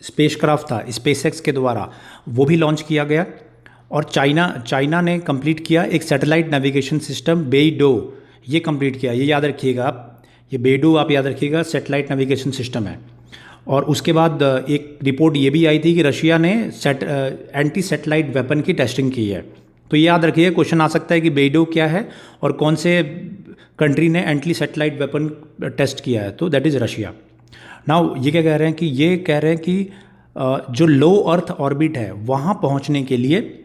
स्पेसक्राफ्ट था SpaceX के द्वारा, वो भी लॉन्च किया गया। और चाइना ने कंप्लीट किया एक सैटेलाइट नेविगेशन सिस्टम बेइडो, ये कंप्लीट किया। ये याद रखिएगा आप, ये बेइडो आप याद रखिएगा, सैटेलाइट नेविगेशन सिस्टम है। और उसके बाद एक रिपोर्ट ये भी आई थी कि रशिया ने एंटी सैटेलाइट वेपन की टेस्टिंग की है। तो ये याद रखिए, क्वेश्चन आ सकता है कि बेइडो क्या है और कौन से कंट्री ने एंटी सैटेलाइट वेपन टेस्ट किया है, तो दैट इज़ रशिया। नाउ ये क्या कह रहे हैं कि ये कह रहे हैं कि जो लो अर्थ ऑर्बिट है वहाँ पहुँचने के लिए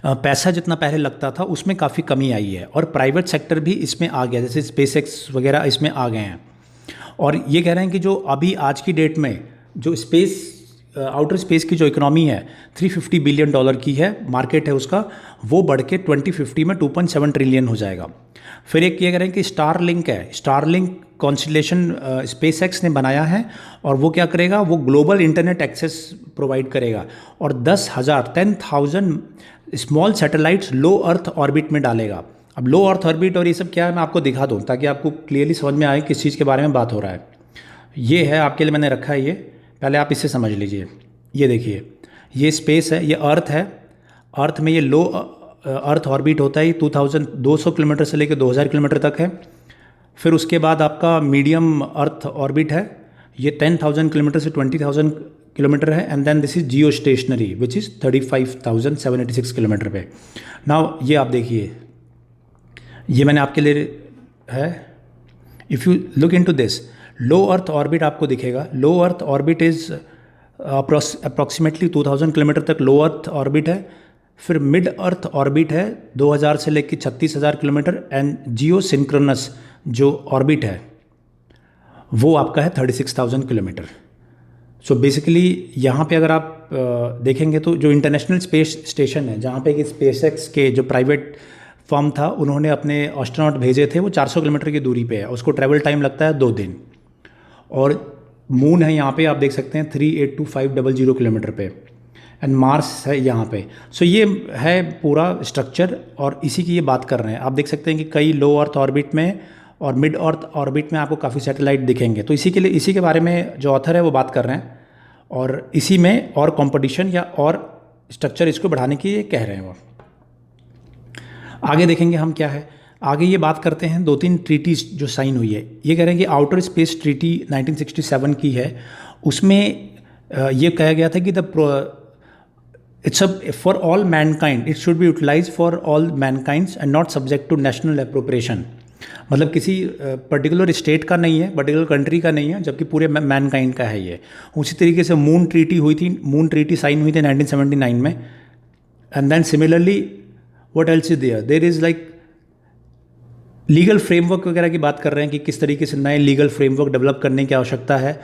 पैसा जितना पहले लगता था उसमें काफ़ी कमी आई है, और प्राइवेट सेक्टर भी इसमें आ गया, जैसे SpaceX वगैरह इसमें आ गए हैं। और ये कह रहे हैं कि जो अभी आज की डेट में जो आउटर स्पेस की जो इकोनॉमी है $350 बिलियन की है, मार्केट है उसका, वो बढ़ के 2050 में 2.7 ट्रिलियन हो जाएगा। फिर एक ये कह रहे हैं कि स्टारलिंक है, स्टारलिंक कॉन्स्टलेशन स्पेस एक्स ने बनाया है और वो क्या करेगा, वो ग्लोबल इंटरनेट एक्सेस प्रोवाइड करेगा और 10,000 स्मॉल सैटेलाइट्स लो अर्थ ऑर्बिट में डालेगा। अब लो अर्थ ऑर्बिट और ये सब क्या है मैं आपको दिखा दूँ ताकि आपको क्लियरली समझ में आए किस चीज़ के बारे में बात हो रहा है। ये है आपके लिए मैंने रखा है, ये पहले आप इसे समझ लीजिए। ये देखिए, ये स्पेस है, ये अर्थ है। अर्थ में ये लो अर्थ ऑर्बिट होता है, 2200 किलोमीटर से लेकर 2000 किलोमीटर तक है। फिर उसके बाद आपका मीडियम अर्थ ऑर्बिट है, ये 10,000 किलोमीटर से 20,000 किलोमीटर है। And then this is geostationary which is 35,786 kilometre पे। नाउ ये आप देखिए, ये मैंने आपके लिए है। If you look into this, low earth orbit आपको दिखेगा। Low earth orbit is approximately 2000 kilometre तक लो अर्थ ऑर्बिट है। फिर मिड अर्थ ऑर्बिट है 2000 से लेकर 36,000 किलोमीटर। एंड जियो सिंक्रोनस जो ऑर्बिट है वो आपका है 36,000 किलोमीटर। सो बेसिकली यहाँ पे अगर आप देखेंगे तो जो इंटरनेशनल स्पेस स्टेशन है, जहाँ पे कि स्पेसएक्स के जो प्राइवेट फर्म था उन्होंने अपने एस्ट्रोनॉट भेजे थे, वो 400 किलोमीटर की दूरी पे है। उसको ट्रैवल टाइम लगता है 2 दिन। और मून है यहाँ पे आप देख सकते हैं 382,500 किलोमीटर पे। एंड मार्स है यहाँ पे। सो ये है पूरा स्ट्रक्चर और इसी की ये बात कर रहे हैं। आप देख सकते हैं कि कई लो अर्थ ऑर्बिट में और मिड अर्थ ऑर्बिट में आपको काफ़ी सैटेलाइट दिखेंगे। तो इसी के लिए, इसी के बारे में जो ऑथर है वो बात कर रहे हैं और इसी में और कंपटीशन या और स्ट्रक्चर इसको बढ़ाने की ये कह रहे हैं। वो आगे देखेंगे हम क्या है। आगे ये बात करते हैं 2-3 ट्रीटीज जो साइन हुई है। ये कह रहे हैं कि आउटर स्पेस ट्रीटी 1967 की है। उसमें ये कहा गया था कि it's for all mankind, it should be utilise for all mankinds and not subject to national appropriation. मतलब किसी पर्टिकुलर स्टेट का नहीं है, पर्टिकुलर कंट्री का नहीं है, जबकि पूरे मैनकाइंड का है ये। उसी तरीके से मून ट्रीटी हुई थी, मून ट्रीटी साइन हुई थी 1979 में। And then similarly what else is there is like legal framework वगैरह की बात कर रहे हैं कि किस तरीके से नए लीगल फ्रेमवर्क डेवलप करने की आवश्यकता है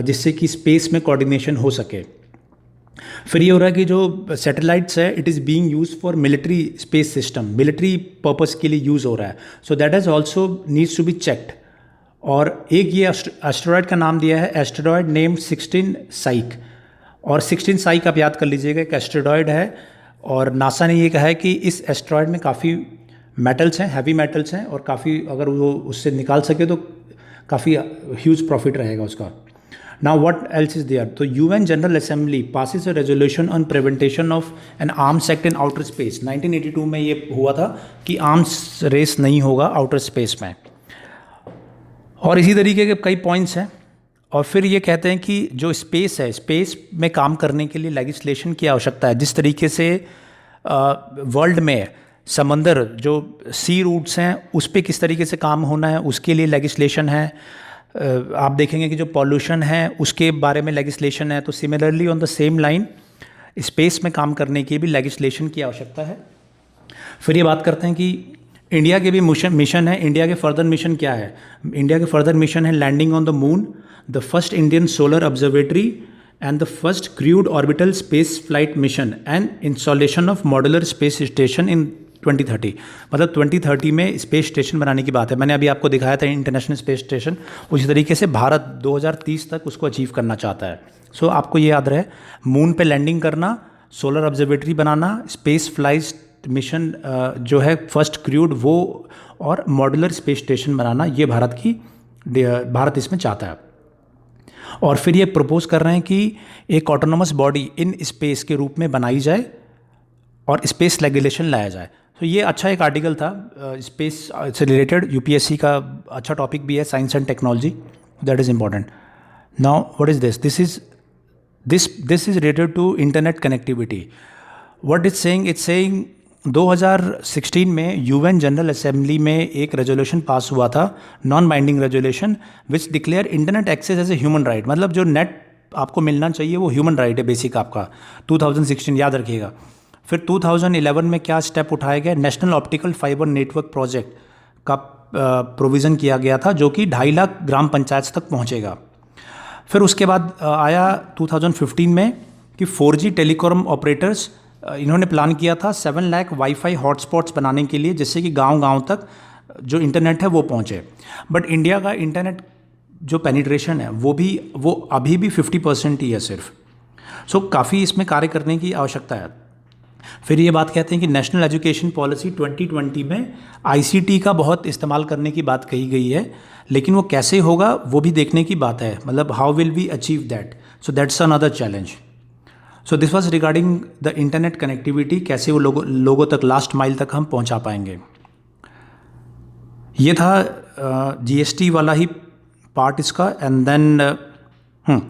जिससे कि स्पेस में कोऑर्डिनेशन हो सके। फिर ये हो रहा है कि जो सैटेलाइट्स है it is being use for military space system, military purpose के लिए यूज़ हो रहा है। So that is also needs to be checked. और एक ये एस्टेरॉयड का नाम दिया है, एस्टेरॉयड नेम 16 साइक। और 16 साइक आप याद कर लीजिएगा, एक एस्टेरॉयड है और नासा ने ये कहा है कि इस एस्टेरॉयड में काफ़ी मेटल्स हैं, हैवी मेटल्स हैं और काफ़ी अगर वो उससे निकाल सके तो काफ़ी ह्यूज प्रॉफिट रहेगा उसका। Now what else is there? तो UN General Assembly passes a resolution on prevention of an arms act in outer space। 1982 में ये हुआ था कि आर्म्स रेस नहीं होगा आउटर स्पेस में। और इसी तरीके के कई पॉइंट्स हैं। और फिर ये कहते हैं कि जो स्पेस है, स्पेस में काम करने के लिए लेजिस्लेशन की आवश्यकता है। जिस तरीके से वर्ल्ड में समंदर जो सी रूट्स हैं उस पर किस तरीके से काम होना है उसके लिए लेजिस्लेशन है। आप देखेंगे कि जो पॉल्यूशन है उसके बारे में लेजिस्लेशन है। तो similarly on the same line space में काम करने की भी लेजिस्लेशन की आवश्यकता है। फिर ये बात करते हैं कि इंडिया के भी मिशन है। इंडिया के फर्दर मिशन क्या है? इंडिया के फर्दर मिशन है landing on the moon, the first Indian solar observatory and the first crewed orbital space flight mission and installation of modular space station in 2030। मतलब 2030 में space station बनाने की बात है। मैंने अभी आपको दिखाया था इंटरनेशनल स्पेस स्टेशन। उसी तरीके से भारत 2030 तक उसको अचीव करना चाहता है। सो आपको ये याद रहे, मून पे लैंडिंग करना, सोलर ऑब्जर्वेटरी बनाना, स्पेस फ्लाइट मिशन जो है फर्स्ट क्रूड वो, और मॉड्यूलर स्पेस स्टेशन बनाना, ये भारत इसमें चाहता है। और फिर ये प्रपोज कर रहे हैं कि एक ऑटोनोमस बॉडी इन स्पेस के रूप में बनाई जाए और स्पेस रेगुलेशन लाया जाए। तो ये अच्छा एक आर्टिकल था स्पेस से रिलेटेड। यूपीएससी का अच्छा टॉपिक भी है, science and technology, that is important. Now what is this is related to internet connectivity. What is saying, it's saying 2016 में यूएन जनरल असेंबली में एक रेजोल्यूशन पास हुआ था, non binding resolution, which declare internet access as a human right. मतलब जो net आपको मिलना चाहिए वो ह्यूमन राइट है बेसिक आपका। 2016 याद रखिएगा। फिर 2011 में क्या स्टेप उठाया गया? National optical fibre network project का प्रोविज़न किया गया था जो कि 2.5 लाख ग्राम पंचायत तक पहुंचेगा। फिर उसके बाद आया 2015 में कि 4G टेलीकॉम ऑपरेटर्स इन्होंने प्लान किया था 7 लाख वाईफाई हॉटस्पॉट्स बनाने के लिए, जिससे कि गांव-गांव तक जो इंटरनेट है वो पहुँचे। बट इंडिया का इंटरनेट जो पेनिट्रेशन है वो अभी भी 50% ही है सिर्फ। सो काफ़ी इसमें कार्य करने की आवश्यकता है। फिर ये बात कहते हैं कि नेशनल एजुकेशन पॉलिसी 2020 में आईसीटी का बहुत इस्तेमाल करने की बात कही गई है, लेकिन वो कैसे होगा वो भी देखने की बात है, मतलब how will we achieve that, so that's another challenge. So this was regarding the internet connectivity, कैसे वो लोगों तक लास्ट माइल तक हम पहुंचा पाएंगे। ये था जीएसटी वाला ही पार्ट इसका। एंड देन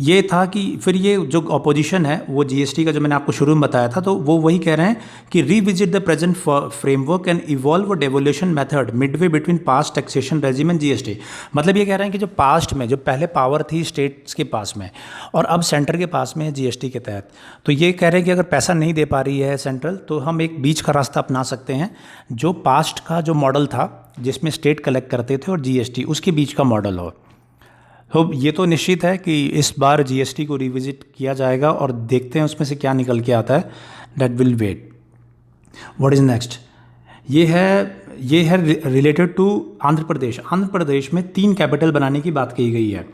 ये था कि फिर ये जो अपोजिशन है वो जीएसटी का जो मैंने आपको शुरू में बताया था, तो वो वही कह रहे हैं कि revisit the present framework and evolve a devolution method Midway between past taxation regime and GST. मतलब ये कह रहे हैं कि जो पास्ट में जो पहले पावर थी स्टेट्स के पास में और अब सेंटर के पास में है जीएसटी के तहत, तो ये कह रहे हैं कि अगर पैसा नहीं दे पा रही है सेंट्रल, तो हम एक बीच का रास्ता अपना सकते हैं। जो पास्ट का जो मॉडल था जिसमें स्टेट कलेक्ट करते थे और जीएसटी, उसके बीच का मॉडल हो। तो ये तो निश्चित है कि इस बार जीएसटी को रिविजिट किया जाएगा और देखते हैं उसमें से क्या निकल के आता है। That will wait. What is next? ये है रिलेटेड टू आंध्र प्रदेश। आंध्र प्रदेश में 3 कैपिटल बनाने की बात कही गई है।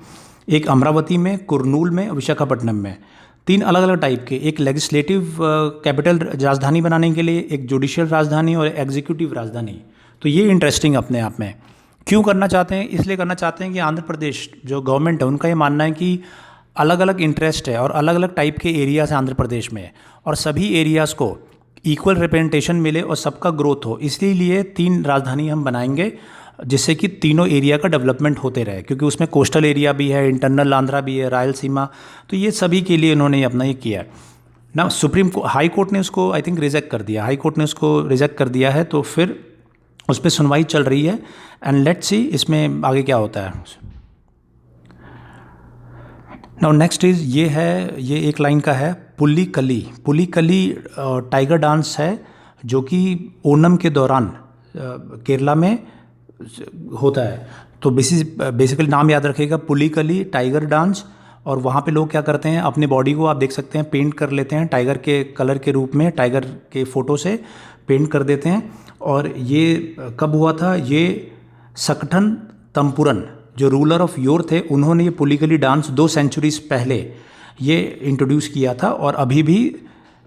एक अमरावती में, कुरनूल में और विशाखापट्टनम में। 3 अलग अलग टाइप के, एक लेजिस्लेटिव कैपिटल राजधानी बनाने के लिए, एक जुडिशियल राजधानी और एग्जीक्यूटिव राजधानी। तो ये इंटरेस्टिंग अपने आप में। क्यों करना चाहते हैं? इसलिए करना चाहते हैं कि आंध्र प्रदेश जो गवर्नमेंट है उनका ये मानना है कि अलग अलग इंटरेस्ट है और अलग अलग टाइप के एरियाज़ हैं आंध्र प्रदेश में, और सभी एरियाज़ को इक्वल रिप्रेजेंटेशन मिले और सबका ग्रोथ हो। इसलिए 3 राजधानी हम बनाएंगे जिससे कि तीनों एरिया का डेवलपमेंट होते रहे, क्योंकि उसमें कोस्टल एरिया भी है, इंटरनल आंध्रा भी है, रायलसीमा, तो ये सभी के लिए इन्होंने अपना ये किया है ना। हाई कोर्ट ने उसको आई थिंक रिजेक्ट कर दिया। हाई कोर्ट ने उसको रिजेक्ट कर दिया है, तो फिर उस पर सुनवाई चल रही है। एंड लेट्स सी इसमें आगे क्या होता है। नाउ नेक्स्ट इज ये एक लाइन का है, पुलिकली। पुलिकली टाइगर डांस है जो कि ओणम के दौरान केरला में होता है। तो बेसिकली नाम याद रखिएगा, पुलिकली टाइगर डांस। और वहाँ पे लोग क्या करते हैं, अपने बॉडी को आप देख सकते हैं पेंट कर लेते हैं टाइगर के कलर के रूप में, टाइगर के फ़ोटो से पेंट कर देते हैं। और ये कब हुआ था? ये सकठन तंपुरन जो रूलर ऑफ योर थे, उन्होंने ये पुलिकली डांस 2 सेंचुरीज पहले ये इंट्रोड्यूस किया था, और अभी भी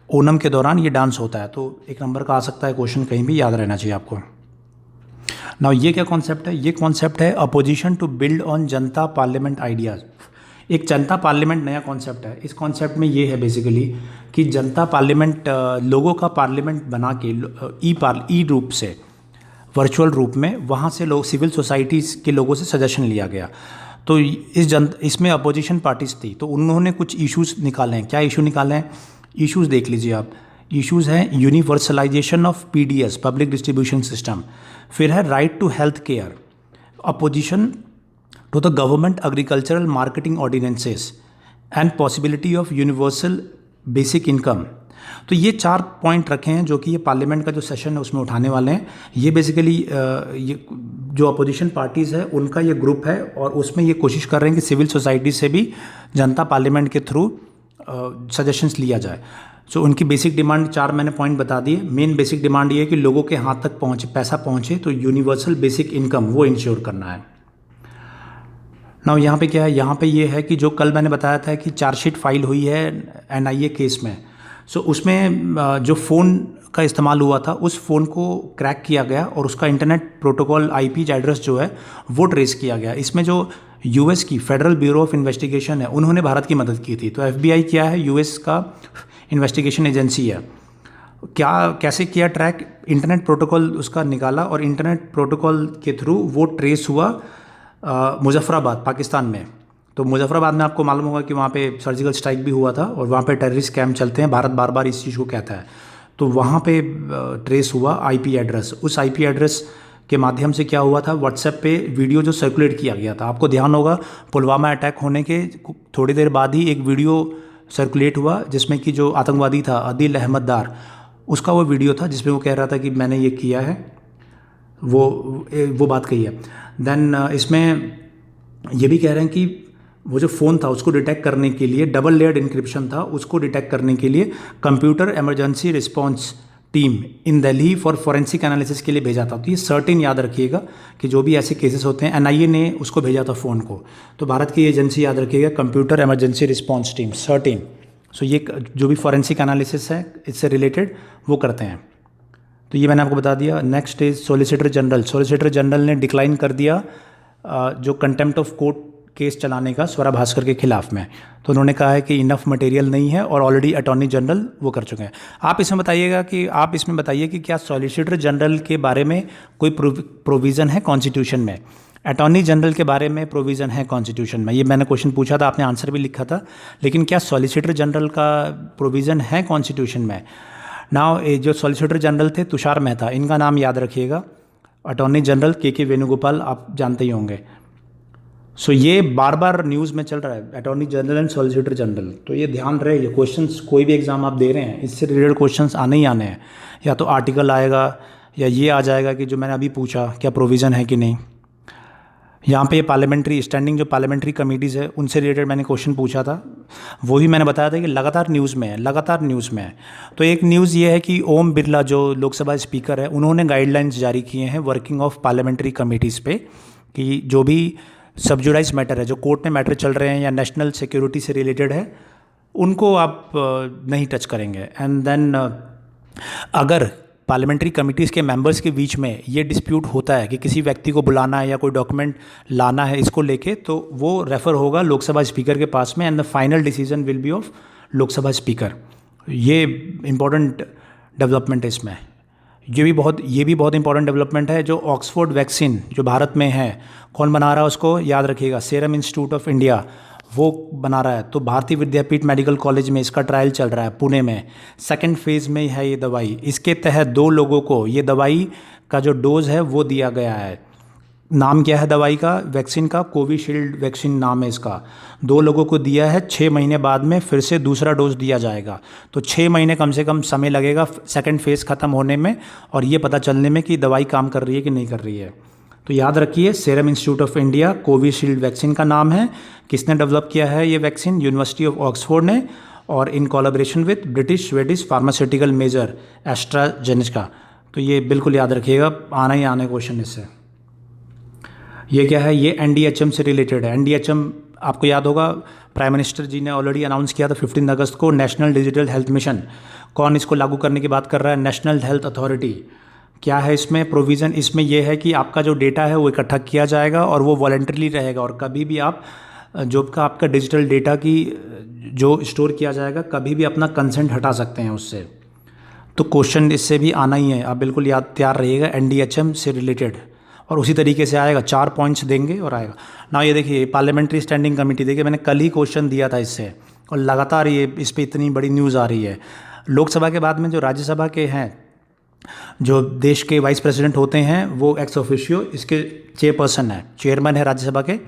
ओणम के दौरान ये डांस होता है। तो 1 नंबर का आ सकता है क्वेश्चन, कहीं भी याद रहना चाहिए आपको। नाउ ये क्या कॉन्सेप्ट है? ये कॉन्सेप्ट है opposition to build on Janata parliament ideas. एक जनता पार्लियामेंट नया कॉन्सेप्ट है। इस कॉन्सेप्ट में ये है बेसिकली कि जनता पार्लियामेंट, लोगों का पार्लियामेंट बना के ई रूप से, वर्चुअल रूप में, वहाँ से लोग, सिविल सोसाइटीज़ के लोगों से सजेशन लिया गया। तो इसमें अपोजिशन पार्टीज थी, तो उन्होंने कुछ इश्यूज़ निकाले हैं। क्या इशू निकाले हैं? इश्यूज़ देख लीजिए आप। इश्यूज़ हैं universalisation of PDS, public distribution system. फिर है right to health care, opposition to the government agricultural marketing ordinances and possibility of universal basic income. तो ये 4 पॉइंट रखे हैं जो कि ये पार्लियामेंट का जो सेशन है उसमें उठाने वाले हैं। ये बेसिकली ये जो अपोजिशन पार्टीज़ है उनका ये ग्रुप है, और उसमें ये कोशिश कर रहे हैं कि सिविल सोसाइटी से भी जनता पार्लियामेंट के थ्रू सजेशंस लिया जाए। सो उनकी बेसिक डिमांड 4 मैंने पॉइंट बता दिए। मेन बेसिक डिमांड ये है कि लोगों के हाथ तक पैसा पहुँचे, तो यूनिवर्सल बेसिक इनकम वो इंश्योर करना है। नाउ यहाँ पे क्या है? यहाँ पे ये है कि जो कल मैंने बताया था कि चार्जशीट फाइल हुई है एनआईए केस में। सो उसमें जो फ़ोन का इस्तेमाल हुआ था, उस फ़ोन को क्रैक किया गया और उसका इंटरनेट प्रोटोकॉल आईपी एड्रेस जो है वो ट्रेस किया गया। इसमें जो यूएस की फेडरल ब्यूरो ऑफ इन्वेस्टिगेशन है, उन्होंने भारत की मदद की थी। तो एफबीआई क्या है? यूएस का इन्वेस्टिगेशन एजेंसी है। कैसे किया ट्रैक? इंटरनेट प्रोटोकॉल उसका निकाला, और इंटरनेट प्रोटोकॉल के थ्रू वो ट्रेस हुआ मुजफ्फराबाद, पाकिस्तान में। तो मुजफ्फराबाद में आपको मालूम होगा कि वहाँ पे सर्जिकल स्ट्राइक भी हुआ था, और वहाँ पे टेररिस्ट कैंप चलते हैं। भारत बार बार इस चीज़ को कहता है। तो वहाँ पे ट्रेस हुआ आईपी एड्रेस। उस आईपी एड्रेस के माध्यम से क्या हुआ था? व्हाट्सएप पे वीडियो जो सर्कुलेट किया गया था, आपको ध्यान होगा पुलवामा अटैक होने के थोड़ी देर बाद ही एक वीडियो सर्कुलेट हुआ जिसमें कि जो आतंकवादी था आदिल अहमद दार, उसका वो वीडियो था जिसमें वो कह रहा था कि मैंने ये किया है, वो बात कही है। देन इसमें ये भी कह रहे हैं कि वो जो फ़ोन था उसको डिटेक्ट करने के लिए डबल लेयर्ड इंक्रिप्शन था, उसको डिटेक्ट करने के लिए computer emergency response team in Delhi for forensic analysis के लिए भेजा था। तो ये सर्टेन याद रखिएगा कि जो भी ऐसे केसेस होते हैं एनआईए ने उसको भेजा था फ़ोन को। तो भारत की एजेंसी याद रखिएगा, computer emergency response team, certain. So ये जो भी फॉरेंसिक एनालिसिस है इससे रिलेटेड वो करते हैं। तो ये मैंने आपको बता दिया। Next is solicitor general. Solicitor general ने डिक्लाइन कर दिया जो कंटेम्प्ट ऑफ कोर्ट केस चलाने का स्वरा भास्कर के खिलाफ में। तो उन्होंने कहा है कि इनफ मटेरियल नहीं है और ऑलरेडी अटॉर्नी जनरल वो कर चुके हैं। आप इसमें बताइए कि क्या सॉलिसिटर जनरल के बारे में कोई प्रोविज़न है कॉन्स्टिट्यूशन में? अटॉर्नी जनरल के बारे में प्रोविज़न है कॉन्स्टिट्यूशन में। ये मैंने क्वेश्चन पूछा था, आपने आंसर भी लिखा था, लेकिन क्या सॉलिसिटर जनरल का प्रोविज़न है कॉन्स्टिट्यूशन में? नाउ जो सॉलिसिटर जनरल थे तुषार मेहता, इनका नाम याद रखिएगा। अटॉर्नी जनरल के वेणुगोपाल आप जानते ही होंगे। सो ये बार बार न्यूज़ में चल रहा है, attorney general and solicitor general. तो ये ध्यान रहे, ये क्वेश्चंस कोई भी एग्जाम आप दे रहे हैं इससे रिलेटेड क्वेश्चंस आने ही आने हैं। या तो आर्टिकल आएगा या ये आ जाएगा कि जो मैंने अभी पूछा क्या प्रोविज़न है कि नहीं। यहाँ पे पार्लियामेंट्री स्टैंडिंग जो पार्लियामेंट्री कमेटीज़ है उनसे रिलेटेड मैंने क्वेश्चन पूछा था, वही मैंने बताया था कि लगातार न्यूज़ में है। तो एक न्यूज़ ये है कि ओम बिरला जो लोकसभा स्पीकर है उन्होंने गाइडलाइंस जारी किए हैं वर्किंग ऑफ पार्लियामेंट्री कमेटीज़ पे कि जो भी सब्जुडाइज मैटर है, जो कोर्ट में मैटर चल रहे हैं या नेशनल सिक्योरिटी से रिलेटेड है, उनको आप नहीं टच करेंगे। एंड देन अगर पार्लियामेंट्री कमिटीज़ के मेंबर्स के बीच में ये डिस्प्यूट होता है कि किसी व्यक्ति को बुलाना है या कोई डॉक्यूमेंट लाना है इसको लेके, तो वो रेफ़र होगा लोकसभा स्पीकर के पास में and the final decision will be of Lok Sabha speaker. ये इम्पॉर्टेंट डेवलपमेंट है इसमें। ये भी बहुत इंपॉर्टेंट डेवलपमेंट है। जो ऑक्सफोर्ड वैक्सीन जो भारत में है, कौन बना रहा है उसको याद रखिएगा, सीरम इंस्टीट्यूट ऑफ इंडिया वो बना रहा है। तो भारतीय विद्यापीठ मेडिकल कॉलेज में इसका ट्रायल चल रहा है पुणे में, सेकंड फेज़ में है ये दवाई। इसके तहत 2 लोगों को ये दवाई का जो डोज है वो दिया गया है। नाम क्या है दवाई का, वैक्सीन का? कोविशील्ड वैक्सीन नाम है इसका। 2 लोगों को दिया है, 6 महीने बाद में फिर से दूसरा डोज दिया जाएगा। तो 6 महीने कम से कम समय लगेगा सेकंड फेज़ ख़त्म होने में और ये पता चलने में कि दवाई काम कर रही है कि नहीं कर रही है। तो याद रखिए, serum institute of India Covishield vaccine का नाम है। किसने डेवलप किया है ये वैक्सीन? यूनिवर्सिटी ऑफ ऑक्सफोर्ड ने, और in collaboration with British Swedish pharmaceutical major AstraZeneca. तो ये बिल्कुल याद रखिएगा, आना ही आने क्वेश्चन इससे। ये क्या है? ये NDHM से रिलेटेड है। NDHM आपको याद होगा, प्राइम मिनिस्टर जी ने ऑलरेडी अनाउंस किया था 15 अगस्त को, नेशनल डिजिटल हेल्थ मिशन। कौन इसको लागू करने की बात कर रहा है? National health authority. क्या है इसमें प्रोविज़न? इसमें यह है कि आपका जो डेटा है वो इकट्ठा किया जाएगा और वो वॉलंटरली रहेगा, और कभी भी आप जो आपका डिजिटल डेटा की जो स्टोर किया जाएगा कभी भी अपना कंसेंट हटा सकते हैं उससे। तो क्वेश्चन इससे भी आना ही है, आप बिल्कुल याद तैयार रहिएगा, NDHM से रिलेटेड। और उसी तरीके से आएगा, 4 पॉइंट्स देंगे और आएगा ना। ये देखिए पार्लियामेंट्री स्टैंडिंग कमेटी, देखिए मैंने कल ही क्वेश्चन दिया था इससे, और लगातार ये इस पर इतनी बड़ी न्यूज़ आ रही है। लोकसभा के बाद में जो राज्यसभा के हैं, जो देश के वाइस प्रेसिडेंट होते हैं, वो एक्स ऑफिशियो इसके चेयरपर्सन है, चेयरमैन है राज्यसभा के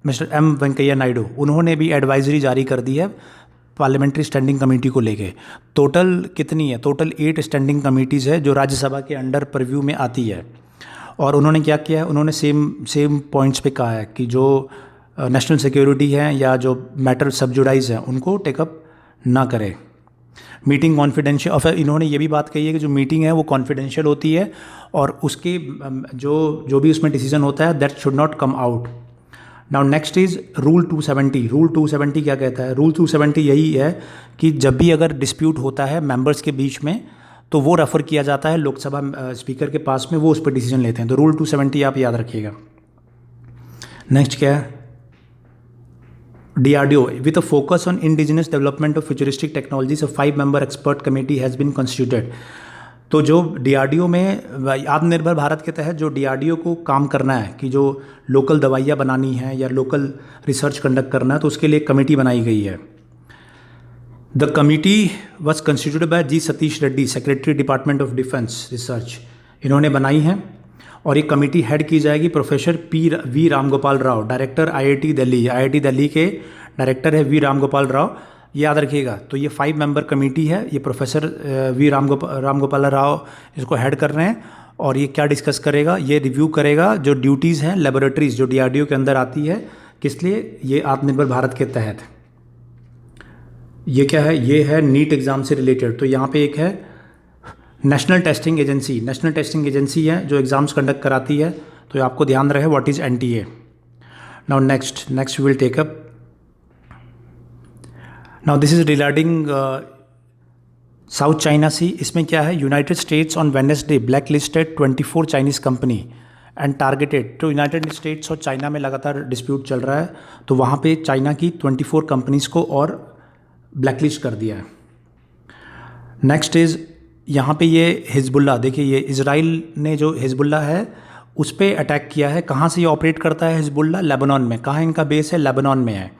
मिस्टर M वेंकैया नायडू। उन्होंने भी एडवाइजरी जारी कर दी है पार्लियामेंट्री स्टैंडिंग कमेटी को लेके। टोटल कितनी है? टोटल 8 स्टैंडिंग कमेटीज़ है जो राज्यसभा के अंडर परव्यू में आती है। और उन्होंने क्या किया है? उन्होंने सेम पॉइंट्स पे कहा है कि जो नेशनल सिक्योरिटी है या जो मैटर सब्जुडाइज है उनको टेकअप ना करें। मीटिंग कॉन्फिडेंशियल, और फिर इन्होंने ये भी बात कही है कि जो मीटिंग है वो कॉन्फिडेंशियल होती है और उसके जो भी उसमें डिसीजन होता है that should not come out. Now next is rule 270। Rule 270 क्या कहता है? रूल 270 यही है कि जब भी अगर डिस्प्यूट होता है मेंबर्स के बीच में तो वो रेफ़र किया जाता है लोकसभा स्पीकर के पास में, वो उस पर डिसीजन लेते हैं। तो रूल 270 आप याद रखिएगा। नेक्स्ट क्या है? DRDO with a focus on indigenous development of futuristic technologies, a 5-member expert committee has been constituted। तो जो DRDO में आत्मनिर्भर भारत के तहत जो DRDO को काम करना है कि जो लोकल दवाइयाँ बनानी है या लोकल रिसर्च कंडक्ट करना है, तो उसके लिए एक कमेटी बनाई गई है। The committee was constituted by G Satish Reddy, secretary department of defence research, इन्होंने बनाई है। और ये कमेटी हेड की जाएगी professor V Ramgopal Rao, director IIT Delhi. IIT Delhi के डायरेक्टर है V रामगोपाल राव, याद रखिएगा। तो ये 5 मेंबर कमेटी है, ये प्रोफेसर V रामगोपाल राव इसको हेड कर रहे हैं। और ये क्या डिस्कस करेगा? ये रिव्यू करेगा जो ड्यूटीज़ हैं लेबोरेटरीज जो DRDO के अंदर आती है, किस लिए? ये आत्मनिर्भर भारत के तहत। ये क्या है? ये है नीट एग्ज़ाम से रिलेटेड। तो यहाँ पे एक है नेशनल टेस्टिंग एजेंसी है जो एग्ज़ाम्स कंडक्ट कराती है, तो आपको ध्यान रहे what is NTA। Now next we will take up. Now this is regarding South China Sea. इसमें क्या है, United States on Wednesday blacklisted 24 Chinese company and targeted. तो यूनाइटेड स्टेट्स और चाइना में लगातार डिस्प्यूट चल रहा है, तो वहाँ पे चाइना की 24 कंपनीज़ को और ब्लैकलिस्ट कर दिया है। नेक्स्ट इज़ यहाँ पे ये हिजबुल्ला, देखिए ये इजराइल ने जो हिजबुल्ला है उस पर अटैक किया है। कहाँ से ये ऑपरेट करता है हिजबुल्ला? लेबनान में। कहाँ इनका बेस है? लेबनान में है।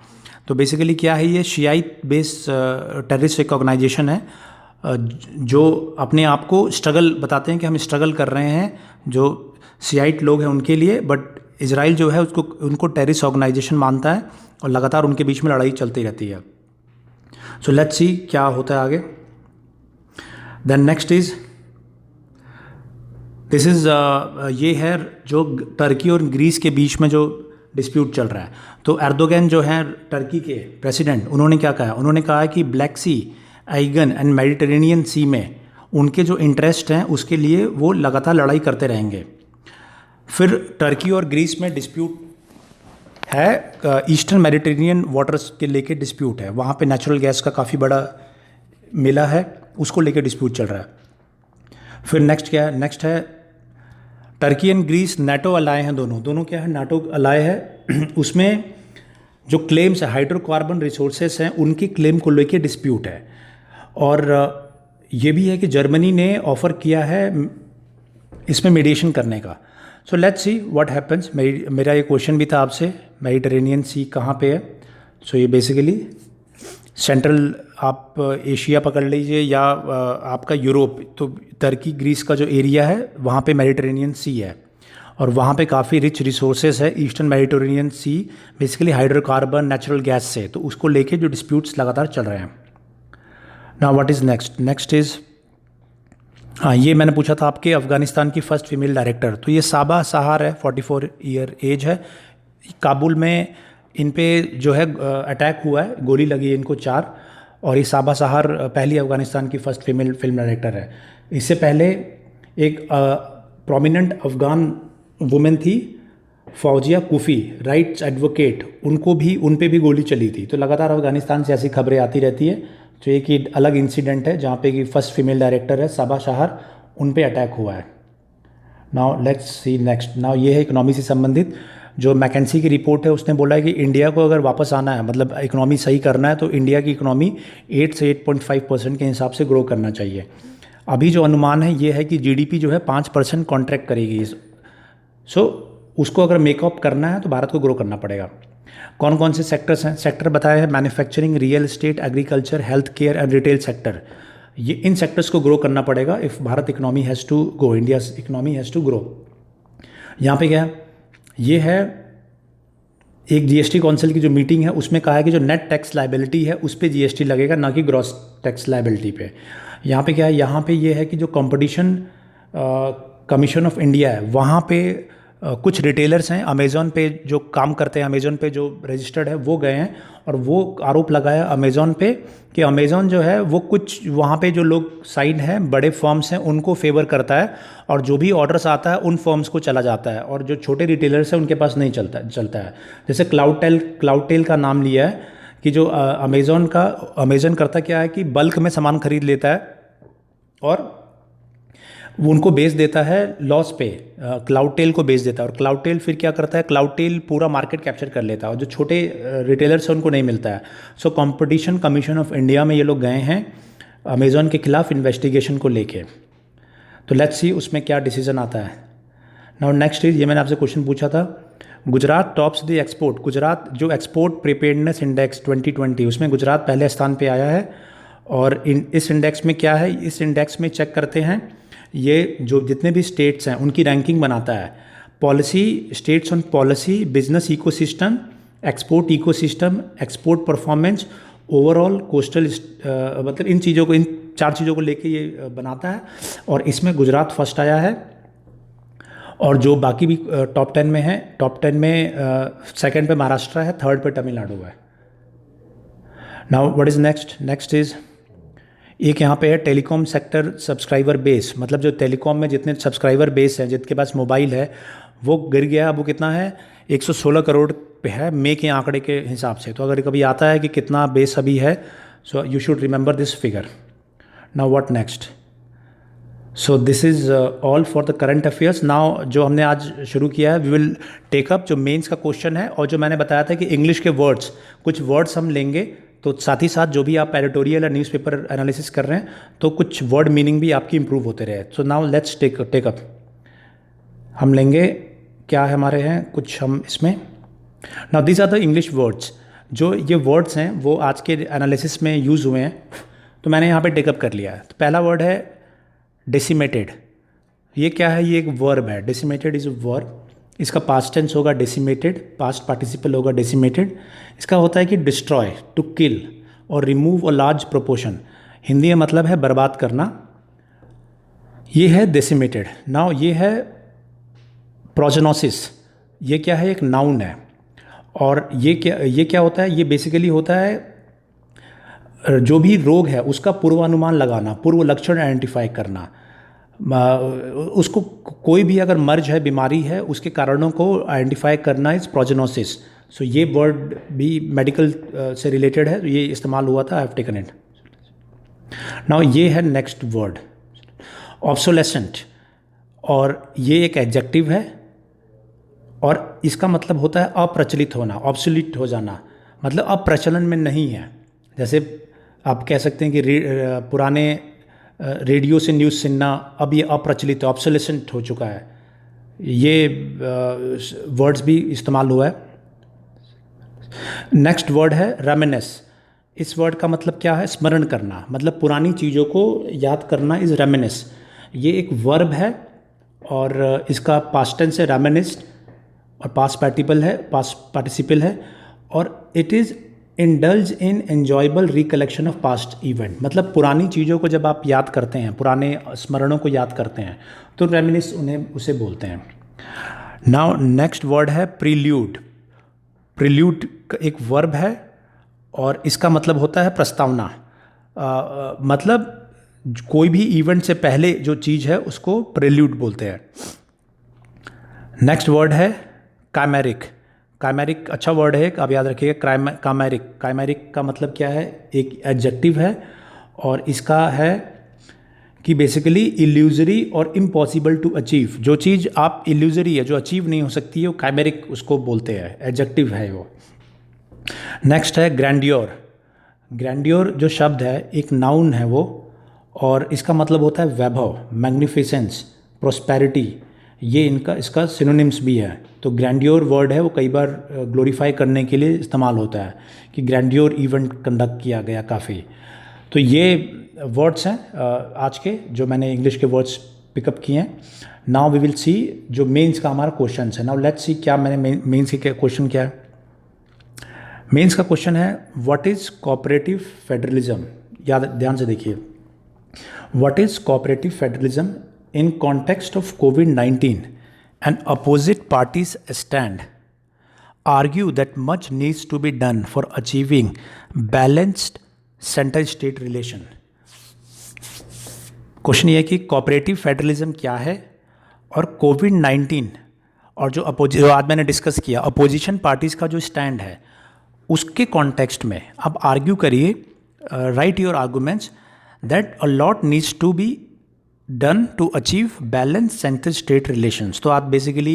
तो बेसिकली क्या है, ये शियाइट बेस टेररिस्ट एक ऑर्गेनाइजेशन है जो अपने आप को स्ट्रगल बताते हैं कि हम स्ट्रगल कर रहे हैं, जो शियाइट लोग हैं उनके लिए, बट इजराइल जो है उनको टेररिस्ट ऑर्गेनाइजेशन मानता है और लगातार उनके बीच में लड़ाई चलती रहती है। सो लेट्स सी क्या होता है आगे। Then next is this is ये है जो टर्की और ग्रीस के बीच में जो डिस्प्यूट चल रहा है। तो एर्दोगन जो है टर्की के प्रेसिडेंट, उन्होंने क्या कहा? उन्होंने कहा कि ब्लैक सी, एगन एंड मेडिटेरेनियन सी में उनके जो इंटरेस्ट हैं उसके लिए वो लगातार लड़ाई करते रहेंगे। फिर टर्की और ग्रीस में डिस्प्यूट है, ईस्टर्न मेडिटेरेनियन वाटर्स के लेके डिस्प्यूट है। वहाँ पे नेचुरल गैस का काफ़ी बड़ा मिला है, उसको लेके डिस्प्यूट चल रहा है। फिर नेक्स्ट क्या है? नेक्स्ट है टर्की एंड ग्रीस नाटो अलाय हैं, दोनों क्या है? नाटो अलाय है। उसमें जो क्लेम्स है हाइड्रोकार्बन रिसोर्सेस हैं उनकी क्लेम को लेके डिस्प्यूट है। और ये भी है कि जर्मनी ने ऑफ़र किया है इसमें मीडिएशन करने का। So let's see what happens. मेरा ये क्वेश्चन भी था आपसे, मेडिटेरेनियन सी कहाँ पे है? सो ये बेसिकली सेंट्रल, आप एशिया पकड़ लीजिए या आपका यूरोप, तो टर्की ग्रीस का जो एरिया है वहाँ पे मेडिटेरेनियन सी है और वहाँ पे काफ़ी रिच रिसोर्सेज है। Eastern Mediterranean see basically hydrocarbon, natural gas से, तो उसको लेके जो डिस्प्यूट्स लगातार चल रहे हैं। Now what is next? Next is हाँ, ये मैंने पूछा था आपके अफ़गानिस्तान की फ़र्स्ट फीमेल डायरेक्टर, तो ये साबा सहार है, 44 ईयर एज है। काबुल में इन पे जो है अटैक हुआ है, गोली लगी है इनको 4, और ये साबा सहार पहली अफ़गानिस्तान की फ़र्स्ट फीमेल फिल्म डायरेक्टर है। इससे पहले एक प्रोमिनेंट अफ़गान वुमेन थी फौजिया कूफ़ी, राइट्स एडवोकेट, उन पे भी गोली चली थी। तो लगातार अफ़गानिस्तान से ऐसी खबरें आती रहती है। तो एक अलग इंसिडेंट है जहाँ पे कि फर्स्ट फीमेल डायरेक्टर है साबा सहार, उन पे अटैक हुआ है। Now let's see next. Now ये है इकोनॉमी से संबंधित। जो मैकेंसी की रिपोर्ट है उसने बोला है कि इंडिया को अगर वापस आना है, मतलब इकोनॉमी सही करना है, तो इंडिया की इकोनॉमी 8 से 8.5% के हिसाब से ग्रो करना चाहिए। अभी जो अनुमान है ये है कि जीडीपी जो है 5% कॉन्ट्रैक्ट करेगी। सो उसको अगर मेकअप करना है तो भारत को ग्रो करना पड़ेगा। कौन कौन से सेक्टर्स हैं? सेक्टर बताया है manufacturing, real estate, agriculture, health care and retail sector. ये इन सेक्टर्स को ग्रो करना पड़ेगा if Bharat economy has to grow, India economy has to grow. यहाँ पे क्या है? ये है एक जीएसटी काउंसिल की जो मीटिंग है उसमें कहा है कि जो नेट टैक्स लायबिलिटी है उस पर जीएसटी लगेगा, ना कि ग्रॉस टैक्स लायबिलिटी पे। यहाँ पे क्या है? यहाँ पे ये है कि जो कंपटीशन कमीशन ऑफ इंडिया है वहाँ पे कुछ रिटेलर्स हैं अमेज़ॉन पे जो काम करते हैं, अमेज़ॉन पे जो रजिस्टर्ड है वो गए हैं और वो आरोप लगाया अमेज़ॉन पे कि अमेज़ॉन जो है वो कुछ वहाँ पे जो लोग साइन हैं बड़े फर्म्स हैं उनको फेवर करता है और जो भी ऑर्डर्स आता है उन फर्म्स को चला जाता है और जो छोटे रिटेलर्स हैं उनके पास नहीं चलता है। जैसे क्लाउडटेल का नाम लिया है कि जो अमेज़ॉन करता क्या है कि बल्क में सामान खरीद लेता है और वो उनको बेच देता है लॉस पे, क्लाउडटेल को बेच देता है और क्लाउडटेल फिर क्या करता है? क्लाउडटेल पूरा मार्केट कैप्चर कर लेता है और जो छोटे रिटेलर्स हैं उनको नहीं मिलता है। So competition commission of India में ये लोग गए हैं अमेज़ॉन के खिलाफ इन्वेस्टिगेशन को लेके। तो लेट्स सी उसमें क्या डिसीजन आता है। नाउ नेक्स्ट इज, ये मैंने आपसे क्वेश्चन पूछा था, Gujarat tops the export. Gujarat जो एक्सपोर्ट प्रिपेयर्डनेस इंडेक्स 2020 उसमें गुजरात पहले स्थान पे आया है और इस इंडेक्स में क्या है? इस इंडेक्स में चेक करते हैं ये जो जितने भी स्टेट्स हैं उनकी रैंकिंग बनाता है। Policy, states on policy, business ecosystem, export ecosystem, export performance, overall coastal, मतलब इन 4 चीज़ों को लेके ये बनाता है और इसमें गुजरात फर्स्ट आया है और जो बाकी भी टॉप 10 में है, टॉप 10 में सेकंड पे महाराष्ट्र है, थर्ड पे तमिलनाडु है। Now what is next? Next is एक यहाँ पे है टेलीकॉम सेक्टर सब्सक्राइबर बेस, मतलब जो टेलीकॉम में जितने सब्सक्राइबर बेस हैं, जिनके पास मोबाइल है, वो गिर गया। अब वो कितना है, 116 करोड़ पे है मई के आंकड़े के हिसाब से। तो अगर कभी आता है कि कितना बेस अभी है, सो you should remember this figure. Now what next? So this is all for the current affairs. Now जो हमने आज शुरू किया है, वी विल टेक अप जो मेंस का क्वेश्चन है, और जो मैंने बताया था कि इंग्लिश के वर्ड्स, कुछ वर्ड्स हम लेंगे, तो साथ ही साथ जो भी आप एडिटोरियल या न्यूज़पेपर एनालिसिस कर रहे हैं, तो कुछ वर्ड मीनिंग भी आपकी इंप्रूव होते रहे। So now let's take up. हम लेंगे, क्या है हमारे हैं कुछ, हम इसमें now this are the English words. जो ये वर्ड्स हैं वो आज के एनालिसिस में यूज़ हुए हैं, तो मैंने यहाँ पे टेकअप कर लिया है। तो पहला वर्ड है डेसिमेटेड। ये क्या है? ये एक वर्ब है। Decimated is a verb. इसका पास्ट टेंस होगा डेसिमेटेड, पास्ट पार्टिसिपल होगा डेसिमेटेड। इसका होता है कि डिस्ट्रॉय, टू किल और remove a large proportion. Hindi में मतलब है बर्बाद करना। ये है डेसिमेटेड। नाउ ये है प्रोजेनोसिस। ये क्या है? एक नाउन है। और ये क्या होता है? ये बेसिकली होता है जो भी रोग है उसका पूर्वानुमान लगाना, पूर्व लक्षण आइडेंटिफाई करना। उसको कोई भी अगर मर्ज है, बीमारी है, उसके कारणों को आइडेंटिफाई करना इज प्रोजेनोसिस। सो ये वर्ड भी मेडिकल से रिलेटेड है, तो ये इस्तेमाल हुआ था। I have taken it. Now ये है नेक्स्ट वर्ड, ऑब्सोलेसेंट। और ये एक एडजेक्टिव है, और इसका मतलब होता है अप्रचलित होना, ऑब्सोलीट हो जाना, मतलब अब प्रचलन में नहीं है। जैसे आप कह सकते हैं कि पुराने रेडियो से न्यूज़ सुनना अब ये अप्रचलित, ऑब्सोलेसेंट हो चुका है। ये वर्ड्स भी इस्तेमाल हुआ है। नेक्स्ट वर्ड है रेमिनेस। इस वर्ड का मतलब क्या है? स्मरण करना, मतलब पुरानी चीज़ों को याद करना इज़ रेमिनेस। ये एक वर्ब है, और इसका पास्ट टेंस है रेमिनिस्ड, और पास्ट पार्टिसिपल है, और it is indulge in enjoyable recollection of past event. मतलब पुरानी चीज़ों को जब आप याद करते हैं, पुराने स्मरणों को याद करते हैं, तो रेमिनिस उसे बोलते हैं। नाउ नेक्स्ट वर्ड है प्रील्यूड। प्रील्यूड एक वर्ब है, और इसका मतलब होता है प्रस्तावना। मतलब कोई भी इवेंट से पहले जो चीज़ है उसको प्रील्यूड बोलते हैं। नेक्स्ट वर्ड है काइमेरिक। काइमेरिक अच्छा वर्ड है, आप याद रखिएगा। काइमेरिक, काइमेरिक का मतलब क्या है? एक एडजेक्टिव है, और इसका है कि बेसिकली इल्यूजरी और इम्पॉसिबल टू अचीव। जो चीज़ आप इल्यूजरी है, जो अचीव नहीं हो सकती है, वो काइमेरिक उसको बोलते हैं, एडजेक्टिव है वो। नेक्स्ट है ग्रैंडियोर। ग्रैंडियोर जो शब्द है एक नाउन है वो, और इसका मतलब होता है वैभव, मैग्निफिसेंस, प्रोस्पेरिटी। ये इसका सिनोनिम्स भी है। तो ग्रैंडियोर वर्ड है वो कई बार ग्लोरीफाई करने के लिए इस्तेमाल होता है कि ग्रैंडियोर इवेंट कंडक्ट किया गया काफ़ी। तो ये वर्ड्स हैं आज के जो मैंने इंग्लिश के वर्ड्स पिकअप किए हैं। नाउ वी विल सी जो मेंस का हमारा क्वेश्चन है। नाउ लेट्स सी क्या मैंने मेंस के क्वेश्चन क्या है। मेंस का क्वेश्चन है व्हाट इज़ कोऑपरेटिव फेडरलिज्म। याद ध्यान से देखिए, what is cooperative federalism in context of COVID-19 and opposite parties stand argue that much needs to be done for achieving balanced center state relation। Question ये है कि cooperative federalism क्या है, और कोविड-19 और जो आज मैंने डिस्कस किया अपोजिशन पार्टीज़ का जो स्टैंड है उसके कॉन्टेक्स्ट में आप आर्ग्यू करिए, write your arguments that a lot needs to be done to achieve balance centre state relations. तो आप बेसिकली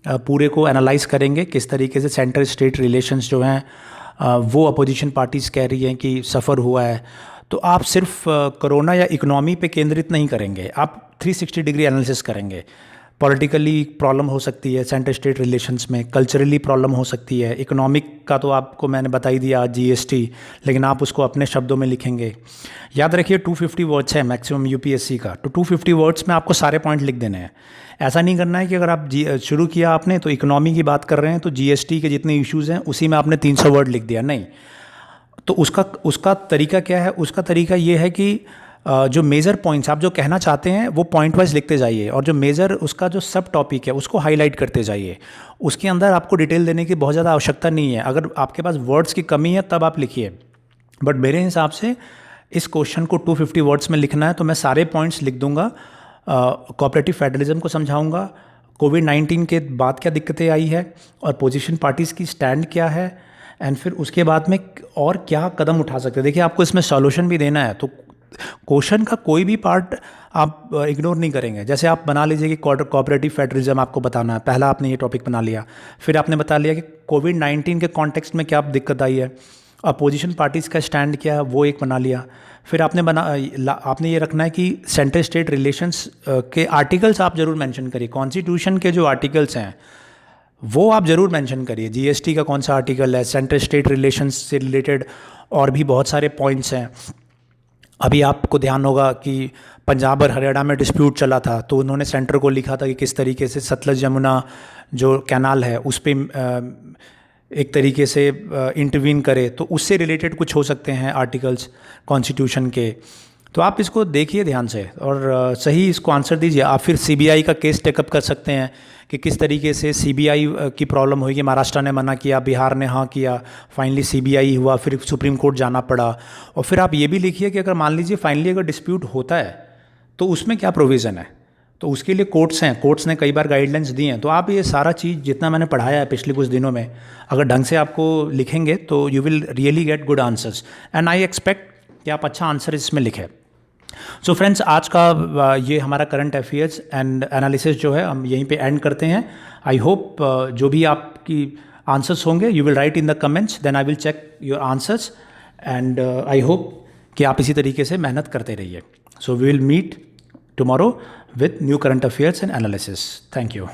पूरे को एनालाइज करेंगे किस तरीके से सेंटर स्टेट रिलेशंस जो हैं वो अपोजिशन पार्टीज़ कह रही हैं कि सफ़र हुआ है। तो आप सिर्फ कोरोना या इकोनॉमी पे केंद्रित नहीं करेंगे, आप 360 डिग्री एनालिसिस करेंगे। पॉलिटिकली प्रॉब्लम हो सकती है सेंटर स्टेट रिलेशंस में, कल्चरली प्रॉब्लम हो सकती है, इकोनॉमिक का तो आपको मैंने बता ही दिया जीएसटी, लेकिन आप उसको अपने शब्दों में लिखेंगे। याद रखिए 250 वर्ड्स है मैक्सिमम यूपीएससी का, तो 250 वर्ड्स में आपको सारे पॉइंट लिख देने हैं। ऐसा नहीं करना है कि अगर आप शुरू किया आपने तो इकोनॉमी की बात कर रहे हैं तो जीएसटी के जितने इश्यूज़ हैं उसी में आपने 300 वर्ड लिख दिया, नहीं। तो उसका तरीका क्या है? उसका तरीका ये है कि जो मेजर पॉइंट्स आप जो कहना चाहते हैं वो पॉइंट वाइज लिखते जाइए, और जो मेजर उसका जो सब टॉपिक है उसको हाईलाइट करते जाइए। उसके अंदर आपको डिटेल देने की बहुत ज़्यादा आवश्यकता नहीं है। अगर आपके पास वर्ड्स की कमी है तब आप लिखिए, बट मेरे हिसाब से इस क्वेश्चन को 250 वर्ड्स में लिखना है, तो मैं सारे पॉइंट्स लिख दूंगा। कोऑपरेटिव फेडरलिज्म को समझाऊंगा, कोविड-19 के बाद क्या दिक्कतें आई है और पोजीशन पार्टीज़ की स्टैंड क्या है, एंड फिर उसके बाद में और क्या कदम उठा सकते हैं। देखिए, आपको इसमें सॉल्यूशन भी देना है, तो क्वेश्चन का कोई भी पार्ट आप इग्नोर नहीं करेंगे। जैसे आप बना लीजिए कि कोऑपरेटिव फेडरलिज्म आपको बताना है, पहला आपने ये टॉपिक बना लिया, फिर आपने बता लिया कि कोविड-19 के कॉन्टेक्स्ट में क्या दिक्कत आई है, अपोजिशन पार्टीज़ का स्टैंड क्या है, वो एक बना लिया। फिर आपने ये रखना है कि सेंटर स्टेट रिलेशंस के आर्टिकल्स आप जरूर मेंशन करिए, कॉन्स्टिट्यूशन के जो आर्टिकल्स हैं वो आप ज़रूर मेंशन करिए। जीएसटी का कौन सा आर्टिकल है, सेंटर स्टेट रिलेशंस से रिलेटेड और भी बहुत सारे पॉइंट्स हैं। अभी आपको ध्यान होगा कि पंजाब और हरियाणा में डिस्प्यूट चला था, तो उन्होंने सेंटर को लिखा था कि किस तरीके से सतलज यमुना जो कैनाल है उस पर एक तरीके से इंटरवीन करे, तो उससे रिलेटेड कुछ हो सकते हैं आर्टिकल्स कॉन्स्टिट्यूशन के। तो आप इसको देखिए ध्यान से और सही इसको आंसर दीजिए। आप फिर सीबीआई का केस टेकअप कर सकते हैं कि किस तरीके से सीबीआई की प्रॉब्लम हुई कि महाराष्ट्र ने मना किया, बिहार ने हाँ किया, फाइनली सीबीआई हुआ, फिर सुप्रीम कोर्ट जाना पड़ा। और फिर आप ये भी लिखिए कि अगर मान लीजिए फाइनली अगर डिस्प्यूट होता है तो उसमें क्या प्रोविज़न है, तो उसके लिए कोर्ट्स हैं, कोर्ट्स ने कई बार गाइडलाइंस दी हैं। तो आप ये सारा चीज़ जितना मैंने पढ़ाया है पिछले कुछ दिनों में, अगर ढंग से आपको लिखेंगे तो you will really get good answers, and I expect कि आप अच्छा आंसर इसमें लिखें। सो फ्रेंड्स, आज का ये हमारा करंट अफेयर्स एंड एनालिसिस जो है हम यहीं पे एंड करते हैं। आई होप जो भी आपकी आंसर्स होंगे you will write in the comments, then I will check your answers, and I hope कि आप इसी तरीके से मेहनत करते रहिए। So we will meet tomorrow with new current affairs and analysis. Thank you.